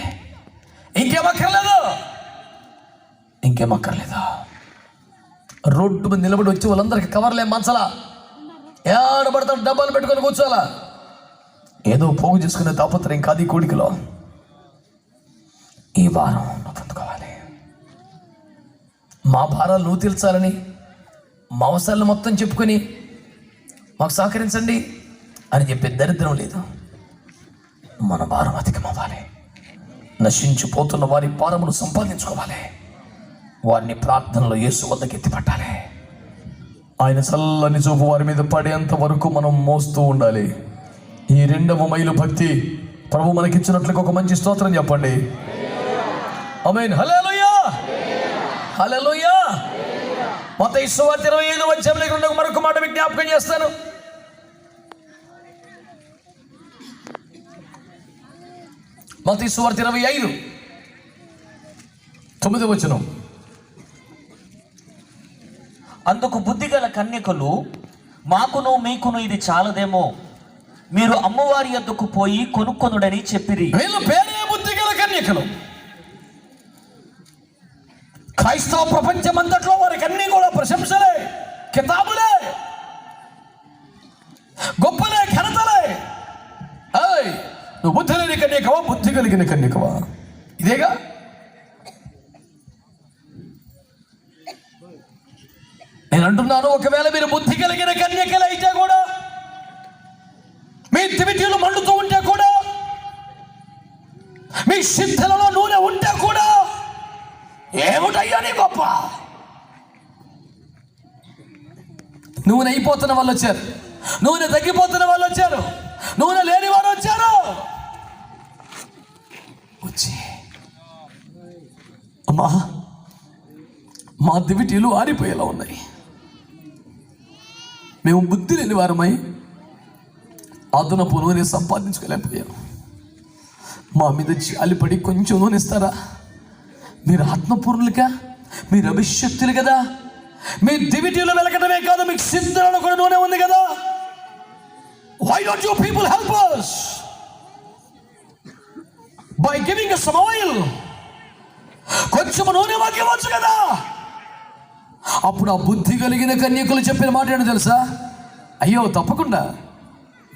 ఇంకేమక్కర్లేదు. రోడ్డు మీద నిలబడి వచ్చి వాళ్ళందరికీ కవర్లే మంచాలా, ఏడబడతాడు డబ్బాలు పెట్టుకొని కూర్చోాలా. ఏదో పోగు చేసుకునే తాపత్రయం కాదు ఈ కోడికలో. ఈ భారం నువ్వు పొందుకోవాలి. మా భారాలు నువ్వు తీర్చాలని, మా అవసరాలు మొత్తం చెప్పుకొని మాకు సహకరించండి అని చెప్పే దరిద్రం లేదు. మన భారం అధికమవ్వాలి. నశించిపోతున్న వారి భారమును సంపాదించుకోవాలి. వారిని ప్రార్థనలో యేసు వద్దకు ఎత్తిపట్టాలి. ఆయన చల్లని చూపు వారి మీద పడేంత వరకు మనం మోస్తూ ఉండాలి. ఈ 2వ మైలు భక్తి ప్రభు మనకిచ్చినట్లుగా ఒక మంచి స్తోత్రం చెప్పండి. ఆమేన్. హల్లెలూయా, హల్లెలూయా. మత్తయి సువార్త 25వ అధ్యాయంలో మరొక మాట విజ్ఞాపకం చేస్తాను. మత్తయి సువార్త 25:9 వచనం. అందుకు బుద్ధిగల కన్యకలు, మాకును మీకును ఇది చాలదేమో, మీరు అమ్మవారి యొద్దకు పోయి కొనుక్కొనుడని చెప్పిరి. వీళ్ళ పేరే బుద్ధిగల కన్యకలు. క్రైస్తవ ప్రపంచం అంతట్లో వారికి అన్ని కూడా ప్రశంసలే, కితాబులే, గొప్పలే, ఘనతలే. నువ్వు బుద్ధి లేని కన్యకవా, బుద్ధి కలిగిన కన్యకవా? ఇదేగా. నేను అంటున్నాను, ఒకవేళ మీరు బుద్ధి కలిగిన కన్యకలు అయితే కూడా, మీ దివిటీలు మండుతూ ఉంటే కూడా, మీ సిద్ధలలో నూనె ఉంటే కూడా, ఏమిటయ్యా నీ గొప్ప? నూనె అయిపోతున్న వాళ్ళు వచ్చారు, నూనె తగ్గిపోతున్న వాళ్ళు వచ్చారు, నూనె లేని వారు వచ్చారు. వచ్చి అమ్మా, మా దివిటీలు ఆరిపోయేలా ఉన్నాయి, మేము బుద్ధి లేని వారమై అదనపు నూనె సంపాదించుకోలేకపోయాం, మా మీద జాలిపడి కొంచెం నూనె ఇస్తారా? మీరు ఆత్మపూర్ణులుగా, మీరు అభిషక్తులు కదా, మీ దివిటీలు వెలకటమే కాదు, మీకు సిద్ధులలో కూడా నూనె ఉంది కదా. Why don't you people help us by giving us some oil? కొంచెం నూనె మాకు ఇవ్వచ్చు కదా. అప్పుడు ఆ బుద్ధి కలిగిన కన్యకులు చెప్పిన మాట ఏంటో తెలుసా? అయ్యో తప్పకుండా,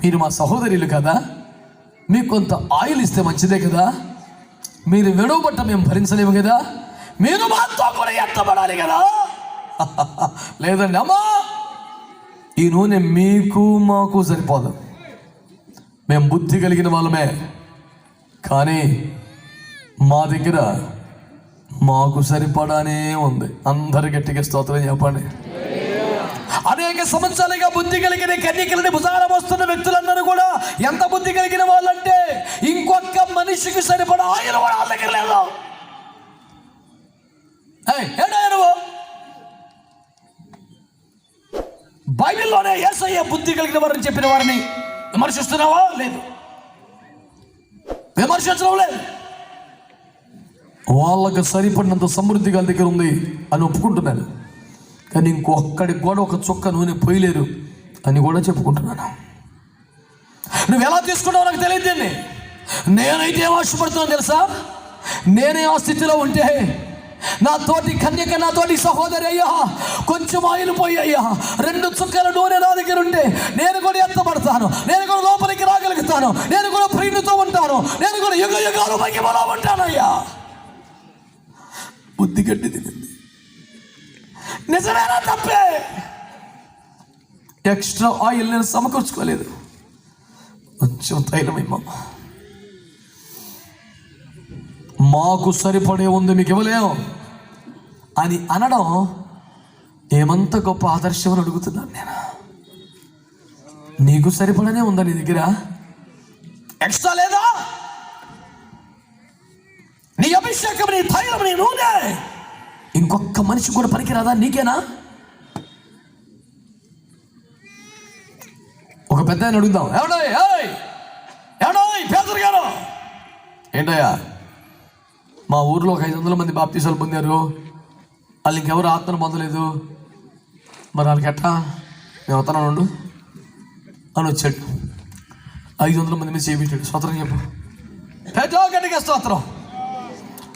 మీరు మా సహోదరులు కదా, మీకు కొంత ఆయిల్ ఇస్తే మంచిదే కదా, మీరు విడవబట్ట మేము భరించలేము కదా, మీరు మాతో కూడా ఎత్తబడాలి కదా. లేదండి అమ్మా, ఈ నూనె మీకు మాకు సరిపోదు, మేము బుద్ధి కలిగిన వాళ్ళమే, కానీ మా దగ్గర మాకు సరిపడానే ఉంది. అందరు గట్టిగా స్తోత్రం చెప్పండి. అనేక సంవత్సరాలుగా బుద్ధి కలిగిన కన్యకలని భుజాన వస్తున్న వ్యక్తులందరూ కూడా ఎంత బుద్ధి కలిగిన వాళ్ళంటే ఇంకొక మనిషికి సరిపడా ఆయన కూడా వాళ్ళ దగ్గర లేదు. నువ్వు బైబిల్లోనే యేసయ్య బుద్ధి కలిగిన వారిని చెప్పిన వారిని విమర్శిస్తున్నావా? లేదు, విమర్శించడం లేదు. వాళ్ళకు సరిపడినంత సమృద్ధి వాళ్ళ దగ్గర ఉంది అని ఒప్పుకుంటున్నాను. కానీ ఇంకొక్కడికి కూడా ఒక చుక్క నూనె పోయలేరు అని కూడా చెప్పుకుంటున్నాను. నువ్వు ఎలా తీసుకున్నావు నాకు తెలియదు. నేనైతే ఏం ఆశపడుతున్నాను తెలుసా? నేనే ఆ స్థితిలో ఉంటే నా తోటి కన్యక, నా తోటి సహోదరి అయ్యా కొంచెం ఆయిల్ పోయి అయ్యా 2 చుక్కల నూనె నా దగ్గర ఉంటే నేను కూడా ఎత్తబడతాను, నేను కూడా లోపలికి రాగలుగుతాను, నేను కూడా ప్రియునితో ఉంటాను, నేను కూడా యుగ యుగాలు మహిమలో ఉంటానయ్యా. బుద్ధి గడ్డి తినింది. నిజమేనా? తప్పే. ఎక్స్ట్రా ఆయిల్ నేను సమకూర్చుకోలేదు. కొంచెం తైలమేమో మాకు సరిపడే ఉంది, మీకు ఇవ్వలేము అని అనడం ఏమంత గొప్ప ఆదర్శం అని అడుగుతున్నాను నేను. నీకు సరిపడనే ఉందా నీ దగ్గర? ఎక్స్ట్రా లేదా? నీ అభిషేకం, నీ తైలం, నీ నూనె ఇంకొక మనిషి కూడా పనికిరాదా? నీకేనా? ఒక పెద్ద ఆయన అడుగుదాం, ఏమన్నా పేదరు గారు, ఏంటయ్యా మా ఊర్లో ఒక 500 మంది బాప్తీసాలు పొందారు, వాళ్ళు ఇంకెవరు ఆత్మను పొందలేదు, మరి వాళ్ళకి ఎట్టా మేము వస్తున్నాను అని వచ్చాడు. 500 మంది మీద చేయించాడు. స్తోత్రం చెప్పు, గట్టిగా స్తోత్రం.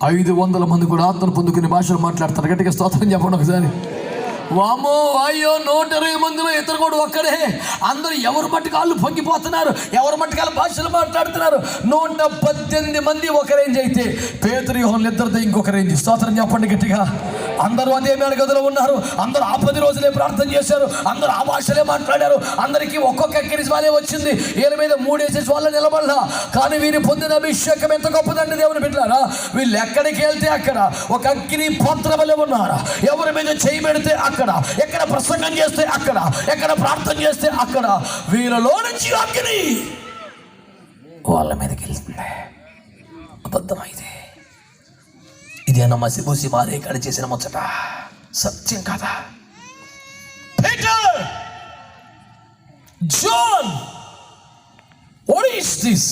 500 మంది కూడా ఆత్మను పొందుకునే భాషలు మాట్లాడతారు. గట్టిగా స్తోత్రం చెప్పండి ఒకసారి. వామో అయ్యో 120 మందిలో ఇతరు కూడా ఒక్కడే. అందరూ ఎవరు మట్టుకు వాళ్ళు పొంగిపోతున్నారు, ఎవరు మట్టుకాలు భాషలు మాట్లాడుతున్నారు. 118 మంది ఒక రేంజ్ అయితే పేతురు యోహన్లు ఇద్దరితో ఇంకొక రేంజ్. స్తోత్రం చెప్పండి గట్టిగా. అందరూ అదే మేడగదిలో ఉన్నారు, అందరూ ఆ 10 రోజులే ప్రార్థన చేశారు, అందరూ ఆ భాషలే మాట్లాడారు, అందరికీ ఒక్కొక్క కిరిస్మాలే వచ్చింది. వీళ్ళ మీద 3 వేసేసి వాళ్ళ నిలబడలా. కానీ వీరు పొందిన అభిషేకం ఎంత గొప్పదండి దేవుని బిడ్డలారా. వీళ్ళు ఎక్కడికి వెళ్తే అక్కడ ఒక అగ్ని పాత్ర వలె ఉన్నారు. ఎవరి మీద చేయి పెడితే అక్కడ, ఎక్కడ ప్రసంగం చేస్తే అక్కడ, ఎక్కడ ప్రార్థన చేస్తే అక్కడ వీళ్ళలో నుంచి అగ్ని వాళ్ళ మీదకి వెళ్తుంది. అబద్ధమైంది. ఇదేనా మసిపూసి మారే కాడ చేసిన ముచ్చట? సత్యం కదా. Peter, John, what is this?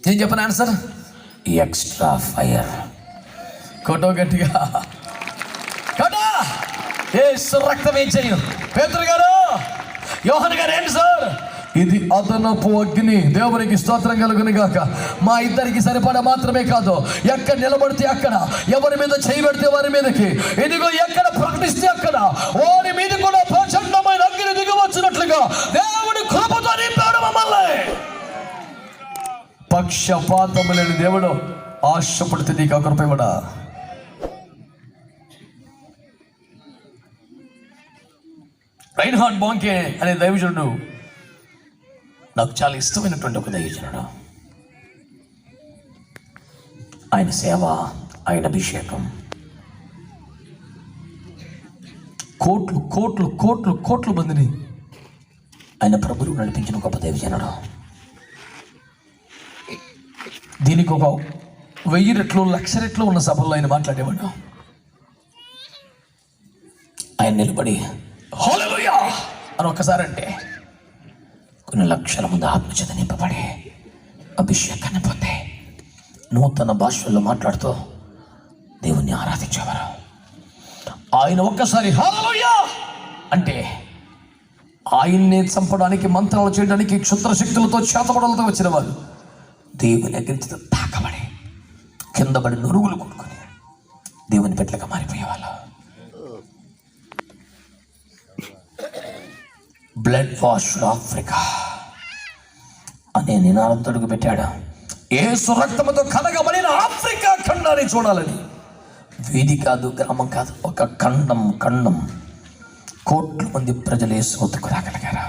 నేను చెప్పను ఆన్సర్, ఎక్స్ట్రా ఫైర్. కొట్టో గట్టిగా కొట్టా. యేసు రక్తం ఏం చేయు. పేతురు గారు, యోహాను గారు, ఏంటి సార్ ఇది? అదనపు అగ్ని. దేవునికి స్తోత్రం కలుగును గాక. మా ఇద్దరికి సరిపడా మాత్రమే కాదు, ఎక్కడ నిలబడితే అక్కడ, ఎవరి మీద చేయి పెడితే వారి మీదకి, ఇదిగో ఎక్కడ ప్రకటిస్తే అక్కడ వారి మీద కూడా ప్రచండమైన అగ్ని దిగి వచ్చినట్లుగా దేవుడి కృపతో నింపాడు మమ్మల్ని. పక్షపాతము లేని దేవుడు ఆశపడితే నీకు ఆ కృప ఇవ్వడా? రైన్హార్డ్ బాంకే అనే దైవజనుడు నాకు చాలా ఇష్టమైనటువంటి ఒక దైవజనుడు. ఆయన సేవ, ఆయన అభిషేకం కోట్లు కోట్లు కోట్లు కోట్ల మందిని ఆయన ప్రభువు నడిపించిన గొప్ప దైవజనుడు. దీనికి ఒక 1000 రెట్లు 1,00,000 రెట్లు ఉన్న సభల్లో ఆయన మాట్లాడేవాడు. ఆయన నిలబడి హల్లెలూయా అని ఒక్కసారి అంటే కొన్ని లక్షల మంది ఆత్మచేత నింపబడి అభిషేకాన్ని పొంది నూతన భాషల్లో మాట్లాడుతూ దేవుణ్ణి ఆరాధించేవారు. ఆయన ఒక్కసారి హల్లెలూయా అంటే ఆయన్నే చంపడానికి, మంత్రాలు చేయడానికి, క్షుద్రశక్తులతో చేతబడులతో వచ్చిన వాళ్ళు దేవుని అగ్నితో తాకబడి కిందబడి నురుగులు కొట్టుకొని దేవుని పెట్లగా మారిపోయేవాళ్ళు. బ్లడ్ వాష్డ్ ఆఫ్రికా అనే నినాదంతో పెట్టాడు. యేసు రక్తముతో కడగబడిన ఆఫ్రికా ఖండాన్ని చూడాలని. వీధి కాదు, గ్రామం కాదు, ఒక ఖండం కోట్ల మంది ప్రజలు యేసు వద్దకు రాగలిగారు.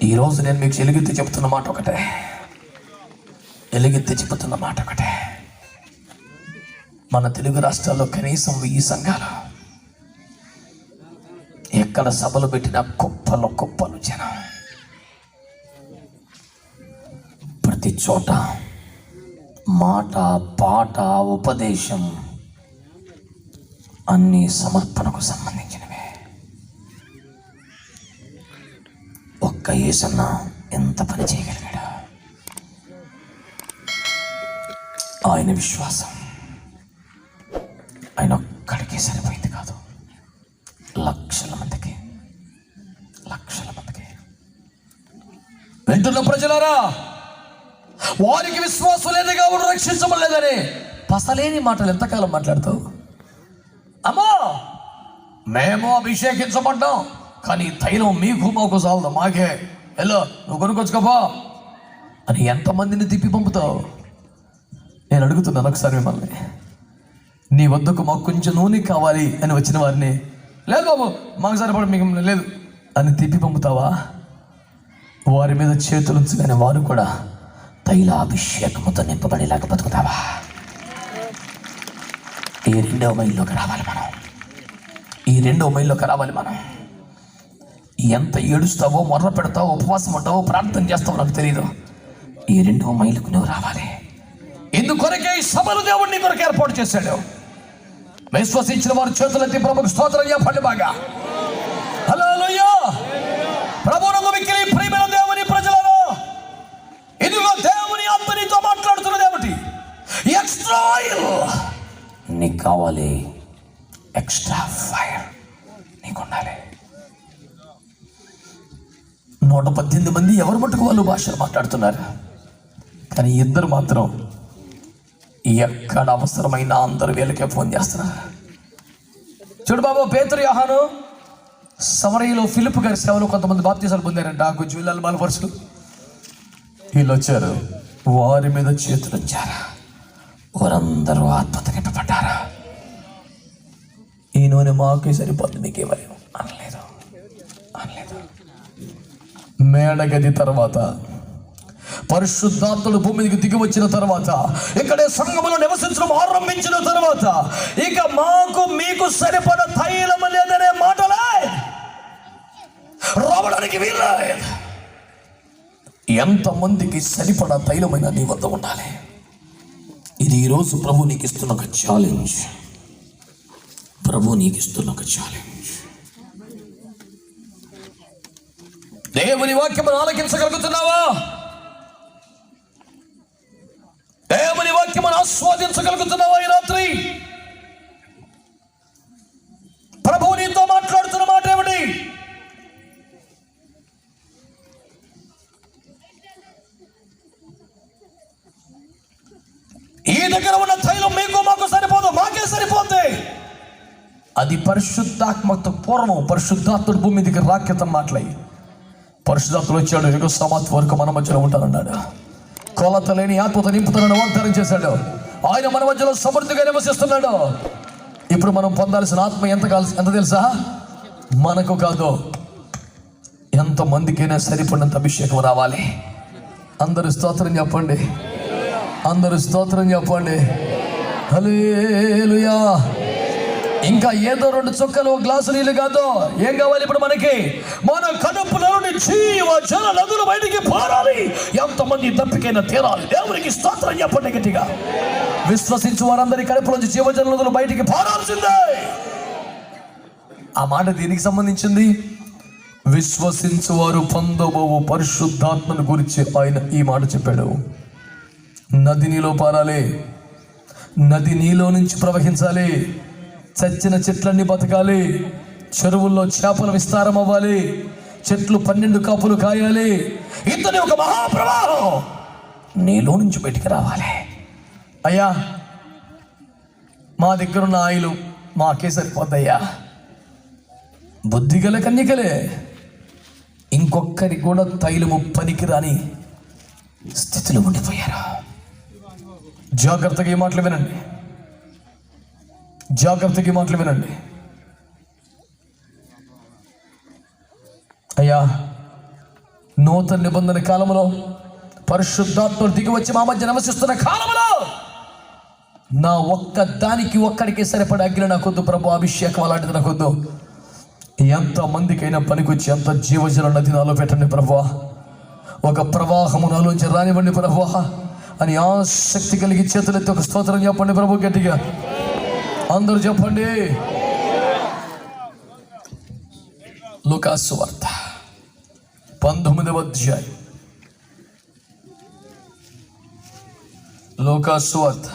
ఈరోజు నేను మీకు ఎలుగెత్తి చెబుతున్న మాట ఒకటే, మన తెలుగు రాష్ట్రాల్లో కనీసం 1000 సంఘాలు ఎక్కడ సభలు పెట్టిన కుప్పలు కుప్పలు జనం, ప్రతి చోట మాట పాట ఉపదేశం అన్ని సమర్పణకు సంబంధించినవే. ఒక్క యేసన్న ఎంత పని చేయగలిగాడు. ఆయన విశ్వాసం ఆయన ఒక్కడికే సరిపోయింది కాదు, లక్షల మందికి. వింటున్న ప్రజలారా, వారికి విశ్వాసం లేదు కాబట్టి రక్షించబడలేదని పసలేని మాటలు ఎంతకాలం మాట్లాడతావు? అమ్మా, మేము అభిషేకించబడ్డాం, కానీ తైలం మీకు మాకు చాలదు, మాకే వెళ్ళు, నువ్వు కొనుక్కొచ్చుకోపో అని ఎంతమందిని తిప్పి పంపుతావు? నేను అడుగుతున్నాను ఒకసారి మిమ్మల్ని, నీ వద్దకు మాకు కొంచెం నూనె కావాలి అని వచ్చిన వారిని, లేదు బాబు మాకు సరిపడ మీకు లేదు అని తిప్పి పంపుతావా? వారి మీద చేతులుంచగానే వారు కూడా తైలాభిషేకముతో నింపబడేలాగా బతుకుతావా? ఈ రెండవ మైల్లోకి రావాలి మనం. ఎంత ఏడుస్తావో, మొర్ర పెడతావో, ఉపవాసం ఉంటావో, ప్రార్థన చేస్తావో నాకు తెలియదు. ఈ రెండవ మైలుకు నువ్వు రావాలి. ఇందుకొరకే ఈ సభలు దేవుడు నీ కొరకు ఏర్పాటు చేశాడు. విశ్వసించిన వారు చేతులెత్తి ప్రభుకు స్తోత్రం చెప్పండి బాగా. హల్లెలూయా. ప్రభువునందు మిక్కిలి ప్రియమైన దేవుని ప్రజలను, ఇదిగో దేవుని ఆత్మ నీతో మాట్లాడుతున్నది ఏమిటి? ఎక్స్ట్రా ఆయిల్ నీకు కావాలి, ఎక్స్ట్రా ఫైర్ నీకు ఉండాలి. 118 మంది ఎవరు మట్టుకు వాళ్ళు భాషలు మాట్లాడుతున్నారు, కానీ ఇద్దరు మాత్రం ఎక్కడ అవసరమైన అందరూ వీళ్ళకే ఫోన్ చేస్తున్నారు. చూడు బాబు, పేతురు, యోహాను, సమరయలో ఫిలిప్ గారి సేవలో కొంతమంది బాప్తీసాలు పొందారంట. కొంచెం వీళ్ళని బలపరుచులు వీళ్ళు వచ్చారు, వారి మీద చేతులు ఉంచారా, వారందరూ ఆత్మతో నింపబడ్డారా. ఈ నూనె మాకే సరిపోతుంది, మీకేమని అనలేదు. మేడగది తర్వాత పరిశుద్ధాత్ముడు భూమి మీదకి దిగి వచ్చిన తర్వాత, ఇక్కడే సంఘములో నివసించడం ఆరంభించిన తర్వాత, ఇక మాకు మీకు సరిపడ తైలం లేదనే మాటలే రావడానికి వీల్లేదు. ఎంతమందికి సరిపడ తైలమైన నీ వద్ద ఉండాలి. ఇది ఈరోజు ప్రభు నీకు ఇస్తున్న ఒక ఛాలెంజ్. దేవుని వాక్యమును ఆలకించగలుగుతున్నావా? దేవుని వాక్యమును ఆస్వాదించగలుగుతున్నావా? ఈ రాత్రి ప్రభువు నీతో మాట్లాడుతున్న మాట ఏమిటి? ఈ దగ్గర ఉన్న తైలం మీకు మాకు సరిపోదు, మాకే సరిపోతే. అది పరిశుద్ధాత్మతో పూర్వం పరిశుద్ధాత్ముడు భూమి దగ్గర రాక్యత మాట్లాడి, పరిశుద్ధాత్ముడు వచ్చాడు, యుగ సమాప్తి వరకు మన మధ్యలో ఉంటానన్నాడు. కొలత లేని ఆత్మతో నింపుతున్నాడు, వాగ్దానం చేశాడు. ఆయన మన మధ్యలో సమృద్ధిగా నివసిస్తున్నాడు. ఇప్పుడు మనం పొందాల్సిన ఆత్మ ఎంత తెలుసా? మనకు కాదు, ఎంతమందికైనా సరిపడినంత అభిషేకం రావాలి. అందరూ స్తోత్రం చెప్పండి. హల్లెలూయా. ఇంకా ఏదో 2 చుక్కలు, గ్లాసు నీళ్ళు కాదు. ఏం కావాలి ఇప్పుడు మనకి? మన కడుపులో నుండి జీవ జల నదులు బయటికి పారాలి. ఎంతమంది దప్పికైనా తీరాలి. దేవునికి స్తోత్రం చెప్పండి గట్టిగా. విశ్వసించు వారందరి కడుపులోంచి జీవజల నదులు బయటికి పారాల్సిందే. ఆ మాట దీనికి సంబంధించింది. విశ్వసించు వారు పొందబోవు పరిశుద్ధాత్మను గురించి ఆయన ఈ మాట చెప్పాడు. నది నీలో పారాలి, నది నీలో నుంచి ప్రవహించాలి, చచ్చిన చెట్లన్నీ బతకాలి, చెరువుల్లో చేపల విస్తారం అవ్వాలి, చెట్లు 12 కాపులు కాయాలి. ఇంతనే ఒక మహాప్రవాహం నీలో నుంచి బయటికి రావాలి. అయ్యా, మా దగ్గరున్న ఆయిలు మాకే సరిపోద్దయ్యా. బుద్ధిగల కన్యకలే, ఇంకొక్కరికి కూడా తైలము పనికిరాని స్థితిలో ఉండిపోయారు. జాగ్రత్తగా ఈ మాటలు వినండి. అయ్యా, నూతన నిబంధన కాలంలో పరిశుద్ధాత్ముడు దిగి వచ్చి మా మధ్య నివసిస్తున్న కాలంలో నా ఒక్కడికి సరిపడే అగ్ని నాకొద్దు ప్రభు, అభిషేకం అలాంటిది నాకొద్దు. ఎంత మందికైనా పనికొచ్చి ఎంత జీవజల నది నాలో పెట్టండి ప్రభువా, ఒక ప్రవాహము నాలోంచి రానివ్వండి ప్రభువా అని ఆసక్తి కలిగి చేతులెత్తి ఒక స్తోత్రం చెప్పండి ప్రభు గట్టిగా. అందరూ చెప్పండి. లూకాసు సువార్త 19వ అధ్యాయం. లూకాసు సువార్త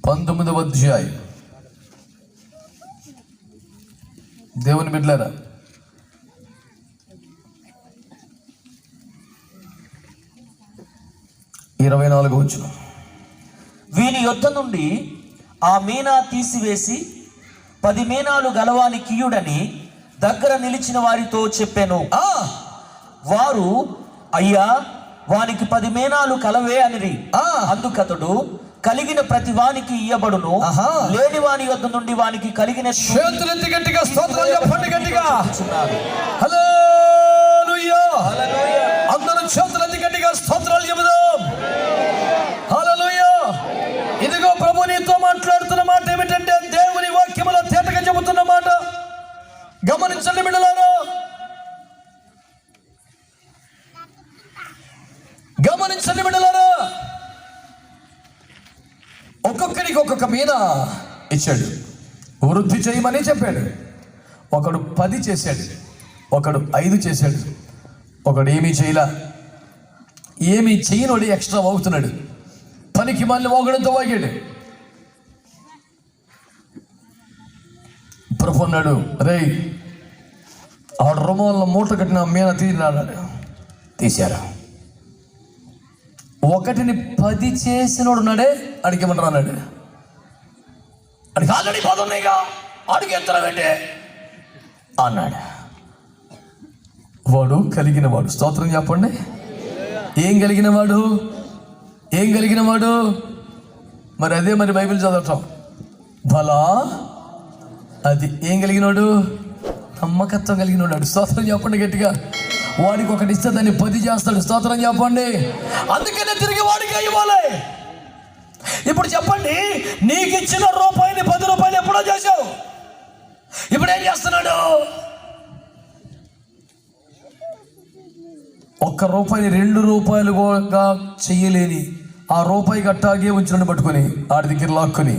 19వ అధ్యాయం. దేవుని బిడ్డలారా, ఇరవై 24వ వచనం. వీని యొద్ద నుండి ఆ మీనా తీసివేసి 10 మీనాలు గలవాని కీయుడని దగ్గర నిలిచిన వారితో చెప్పాను. వారు అయ్యా వానికి 10 మీనాలు కలవే అనిరి. అందుకతడు కలిగిన ప్రతి వానికి ఇయ్యబడును, లేని వాని యొద్ద నుండి వానికి కలిగిన. చేతులెత్తి గట్టిగా స్తోత్రం చెప్పండి గట్టిగా. హల్లెలూయా. అందరూ చేతులెత్తి గట్టిగా స్తోత్రాలు చెబుదాం. హల్లెలూయా. ఇదిగో ప్రభు నీతో మాట్లాడుతున్న మాట ఏమిటంటే, దేవుని వాక్యములో తేటగా చెబుతున్న మాట. గమనించండి బిడ్డలారా, గమనించండి బిడ్డలారా. ఒక్కొక్కడికి ఒక్కొక్క మీన ఇచ్చాడు, వృద్ధి చేయమని చెప్పాడు. ఒకడు 10 చేశాడు, ఒకడు 5 చేశాడు, ఒకడు ఏమీ చేయలా. ఏమీ చేయనోడు ఎక్స్ట్రా వాగుతున్నాడు, పనికి మళ్ళీ వాగడంతో వాగాడు. ప్రభు అన్నాడు, రేయ్ ఆ రొమ్ముల మూట కట్టిన మీన తీరాడు. తీశారా? ఒకటిని 10 చేసినోడు ఉన్నాడే, అడిగేమంటారు అన్నాడు. అడిగి ఆల్రెడీ 10 ఉన్నాయిగా, అడిగి ఎత్తడం ఏంటే అన్నాడు. వాడు కలిగిన వాడు. స్తోత్రం చెప్పండి. ఏం కలిగిన వాడు? ఏం కలిగిన వాడు? మరి అదే మరి బైబిల్ చదవటం భలా. అది ఏం కలిగినోడు? నమ్మకత్వం కలిగినోడు. స్తోత్రం చెప్పండి గట్టిగా. వాడికి ఒకటి ఇస్తే దాన్ని 10 చేస్తాడు. స్తోత్రం చెప్పండి. అందుకనే తిరిగి వాడికి ఇవ్వాలి. ఇప్పుడు చెప్పండి, నీకు ఇచ్చిన రూపాయిని 10 రూపాయలు ఎప్పుడో చేశావు, ఇప్పుడు ఏం చేస్తున్నాడు? 1 రూపాయిని 2 రూపాయలుగా చెయ్యలేని ఆ రూపాయి గట్టాగే ఉంచినట్టు పట్టుకొని ఆడి దగ్గర లాక్కొని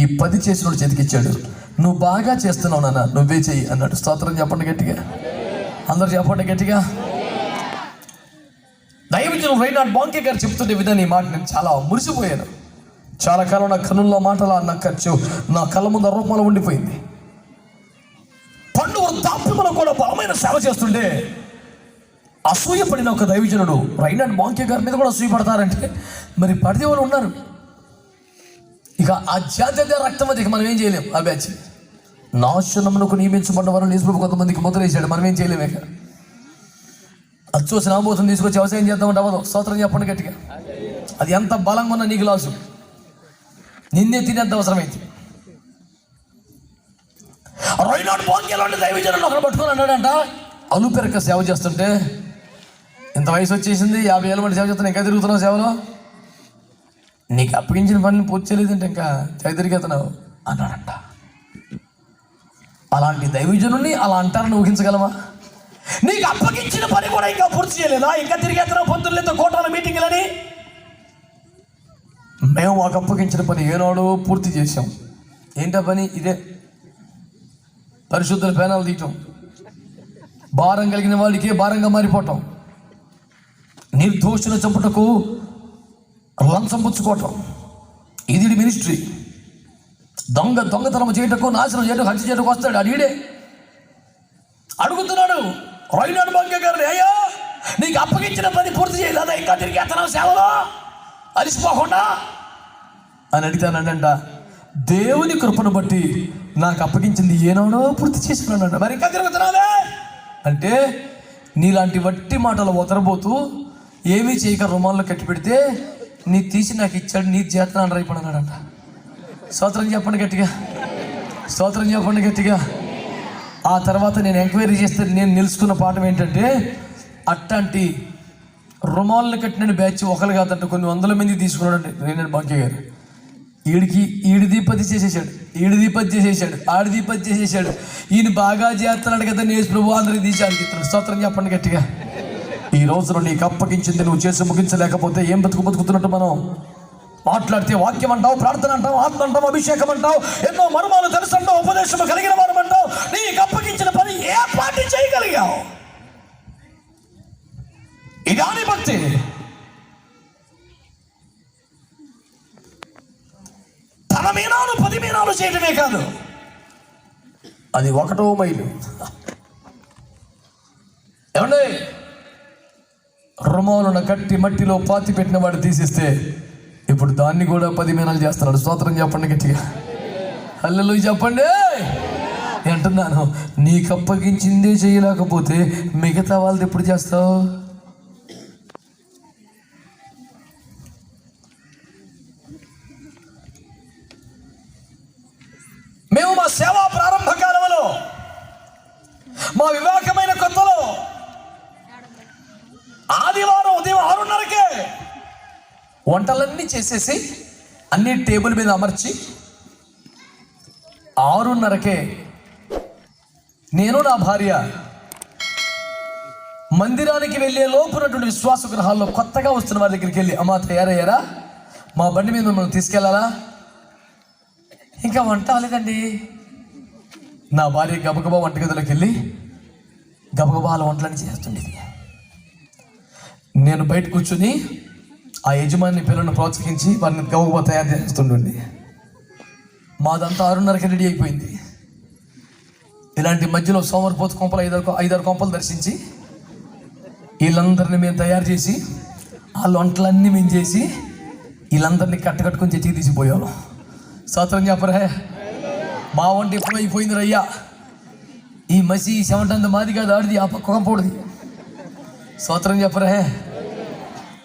ఈ 10 చేసినోడు చేతికిచ్చాడు. నువ్వు బాగా చేస్తున్నావు నాన్న, నువ్వే చెయ్యి అన్నాడు. స్తోత్రం చెప్పండి గట్టిగా. అందరూ చెప్పండి గట్టిగా. దైవజనుడు రైనార్డ్ బాంకే గారు చెప్తుండే విధానం ఈ మాట నేను చాలా మురిసిపోయాను. చాలా కాలం నా కనుల్లో మాటలా నా కళ్ళ ముందు రూపంలో ఉండిపోయింది. పండు వృద్ధాప్యములో కూడా బలమైన సేవ చేస్తుండే అసూయపడిన ఒక దైవజనుడు రైనార్డ్ బాంకే గారి మీద కూడా అసూయపడతారంటే మరి పడితే వాళ్ళు ఉన్నారు. ఇక ఆ జాతీయ రక్తం అది మనం ఏం చేయలేం. ఆ బ్యాచ్ నాశనమునకు నియమించబడ్డ వారు యేసుప్రభు కొంతమందికి ముద్రేసాడు, మనం ఏం చేయలేము. ఇక అది చూసి నాబోతుని తీసుకొచ్చి వ్యవసాయం చేద్దామంటే అవ్వదు. స్తోత్రం చెప్పండి గట్టిగా. అది ఎంత బలంగా ఉన్నా నీకు లాసు, నిన్నే తినేంత అవసరమైంది. రైనార్డ్ బాంకే లాంటి దైవజనుడు ఒకరు పట్టుకొని అన్నాడంట, అలుపెరక సేవ చేస్తుంటే, ఇంత వయసు వచ్చేసింది, 50 ఏళ్ళ మంది సేవ చేస్తున్నా, ఇంకా తిరుగుతున్నావు సేవలో, నీకు అప్పగించిన పనిని పూర్తి చేయలేదంటే ఇంకా తిరిగెత్తున్నావు అన్నాడంట. అలాంటి దైవజనుడిని అలా అంటారని ఊహించగలమా? నీకు అప్పగించిన పని కూడా ఇంకా పూర్తి చేయలేదా? ఇంకా తిరిగెత్తనావు పొద్దున్నతో కోటాల మీటింగ్లని. మేము మాకు అప్పగించిన పని ఏనాడో పూర్తి చేసాం. ఏంటా పని? ఇదే పరిశుద్ధుల పేనాలు తీయటం, భారం కలిగిన వాడికే భారంగా మారిపోవటం, నిర్దోషుల చంపుటకు లంచం పుచ్చుకోవటం, ఇది మినిస్ట్రీ. దొంగతనం చేయటకు, నాశనం చేయటకు, హత్య చేయటకు వస్తాడు. అడిగిడే అడుగుతున్నాడు రైనార్డ్ బాంకే గారిని, అయ్యా నీకు అప్పగించిన పని పూర్తి చేయలేదా? ఇంకా తిరిగి ఎత్తనావు సేవలో అలిసిపోకుండా అని అడిగితానంట. దేవుని కృపను బట్టి నాకు అప్పగించింది ఏనాడో పూర్తి చేసుకున్నానంట. మరి ఇంకా తిరుగుతున్నావే అంటే, నీలాంటి వట్టి మాటలు వదరబోతూ ఏమీ చేయక రుమాల్లో కట్టి పెడితే నీ తీసి నాకు ఇచ్చాడు, నీ చేతనాన్ని రైపడన్నాడంట. స్తోత్రం చెప్పండి గట్టిగా. స్తోత్రం చెప్పండి గట్టిగా. ఆ తర్వాత నేను ఎంక్వైరీ చేస్తే నేను నిలుచుకున్న పాఠం ఏంటంటే, అట్లాంటి రుమాలను కట్టిన బ్యాచ్ ఒకరు కాదంట, కొన్ని 100 మంది తీసుకున్నాడండి రైనార్డ్ బాంకే గారు. ఈడిది పది చేసేసాడు, ఈడిది పది చేసేసాడు, ఆడిది పది చేసేసాడు. ఈయన బాగా చేస్తున్నాడు కదా, యేసు ప్రభు అందరికి తీసాడు. స్తోత్రం చెప్పండి గట్టిగా. ఈ రోజున నీకు అప్పగించింది నువ్వు చేసి ముగించలేకపోతే ఏం బతుకుతున్నట్టు? మనం మాట్లాడితే వాక్యం అంటావు, ప్రార్థన అంటావు, ఆత్మ అంటావు, అభిషేకం అంటావు, ఎన్నో మర్మాలు తెలుసు అంటావు, ఉపదేశం కలిగిన వారు అంటావు. నీకు అప్పగించిన పని ఏ పాటి చేయగలిగావు? ఇదాని భక్తి. తన మీనాలు 10 మీనాలు చేయడమే కాదు, అది 1వ మైలు. ఏమండి, రుమాలను కట్టి మట్టిలో పాతి పెట్టిన వాడు తీసిస్తే ఇప్పుడు దాన్ని కూడా 10 మీనాలు చేస్తున్నాడు. స్తోత్రం చెప్పండి గట్టిగా. హల్లెలూయా చెప్పండి. అంటున్నాను, నీకు అప్పగించిందే చేయలేకపోతే మిగతా వాళ్ళది ఎప్పుడు చేస్తావు? మేము మా సేవా ప్రారంభ కాలంలో, మా వివాహమైన కొత్తలో ఆదివారం ఉదయం 6:30కే వంటలన్నీ చేసేసి అన్ని టేబుల్ మీద అమర్చి 6:30కే నేను నా భార్య మందిరానికి వెళ్ళే లోపునటువంటి విశ్వాస గృహాల్లో కొత్తగా వస్తున్న వారి దగ్గరికి వెళ్ళి, అమ్మా తయారయ్యారా, మా బండి మీద మిమ్మల్ని తీసుకెళ్ళాలా? ఇంకా వంట అవ్వలేదండి. నా భార్య గబగబా వంటగదిలోకి వెళ్ళి గబగబా వంటలని చేస్తుండేది. నేను బయట కూర్చుని ఆ యజమాని పిల్లలను ప్రోత్సహించి వారిని గబగబా తయారు చేస్తుండండి. మాదంతా 6:30కి రెడీ అయిపోయింది. ఇలాంటి మధ్యలో సోమరిపోతు కొంపలు 5-6 కొంపలు దర్శించి వీళ్ళందరినీ మేము తయారు చేసి వాళ్ళ వంటలన్నీ మేము చేసి వీళ్ళందరినీ కట్టుకొని చెట్టుకి తీసిపోయాను. స్తోత్రం చెప్పరే. మా వంట ఎప్పుడు అయిపోయింది రయ్యా. ఈ మసి చెమటంత మాది కాదు, ఆడిది ఆ పక్క కొంపడిది. స్తోత్రం చెప్పరే.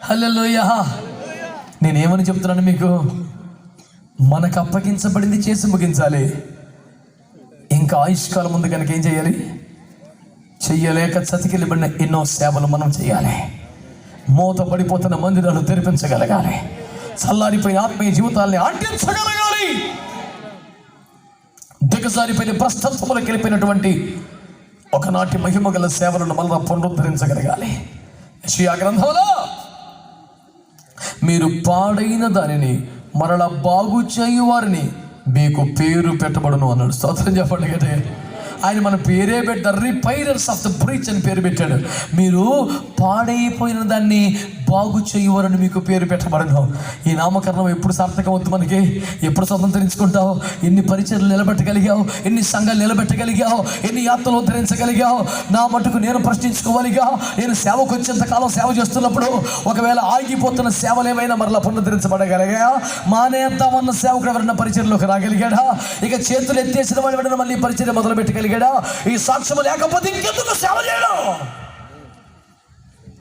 హల్లెలూయా. నేనేమని చెప్తున్నాను మీకు? మనకు అప్పగించబడింది చేసి ముగించాలి. ఇంకా ఆయుష్కాలం ముందు కనుక ఏం చేయాలి? చెయ్యలేక చతికిలిబడిన ఎన్నో సేవలు మనం చేయాలి. మూత పడిపోతున్న మందిరాలు తెరిపించగలగాలి. చల్లారిపోయిన ఆత్మీయ జీవితాల్ని అంటించగలగాలి. దిగజారిపోయిన ప్రస్థత్వములకు వెళ్ళిపోయినటువంటి ఒకనాటి మహిమ గల సేవలను మళ్ళా పునరుద్ధరించగలగాలి. యెషయా గ్రంథంలో మీరు పాడైన దానిని మరలా బాగు చేయు వారిని మీకు పేరు పెట్టబడును అన్నాడు. స్తోత్రం చెప్పండి కదా. ఆయన మన పేరే పెట్టారు, రిపైరర్స్ ఆఫ్ ద బ్రీచ్ అని పేరు పెట్టాడు. మీరు పాడైపోయిన దాన్ని బాగు చేయవరని మీకు పేరు పెట్టబడను. ఈ నామకరణం ఎప్పుడు సార్థకం అవుతుంది మనకి? ఎప్పుడు స్వతంత్రించుకుంటావు? ఎన్ని పరిచర్లు నిలబెట్టగలిగావు? ఎన్ని సంఘాలు నిలబెట్టగలిగావు? ఎన్ని యాత్రలు ఉద్ధరించగలిగావు? నా మటుకు నేను ప్రశ్నించుకోవాలిగా. నేను సేవకు వచ్చేంతకాలం సేవ చేస్తున్నప్పుడు ఒకవేళ ఆగిపోతున్న సేవలు ఏమైనా మరలా పునరుద్ధరించబడగలిగా? మానేద్దామన్న సేవకుడు ఎవరైనా పరిచర్లోకి రాగలిగాడా? ఇక చేతులు ఎత్తేసిన వాడు ఎవరైనా మళ్ళీ పరిచర్య మొదలు పెట్టగలిగాడా? ఈ సాక్ష్యం లేకపోతే ఇంకెందుకు సేవ చేయడం?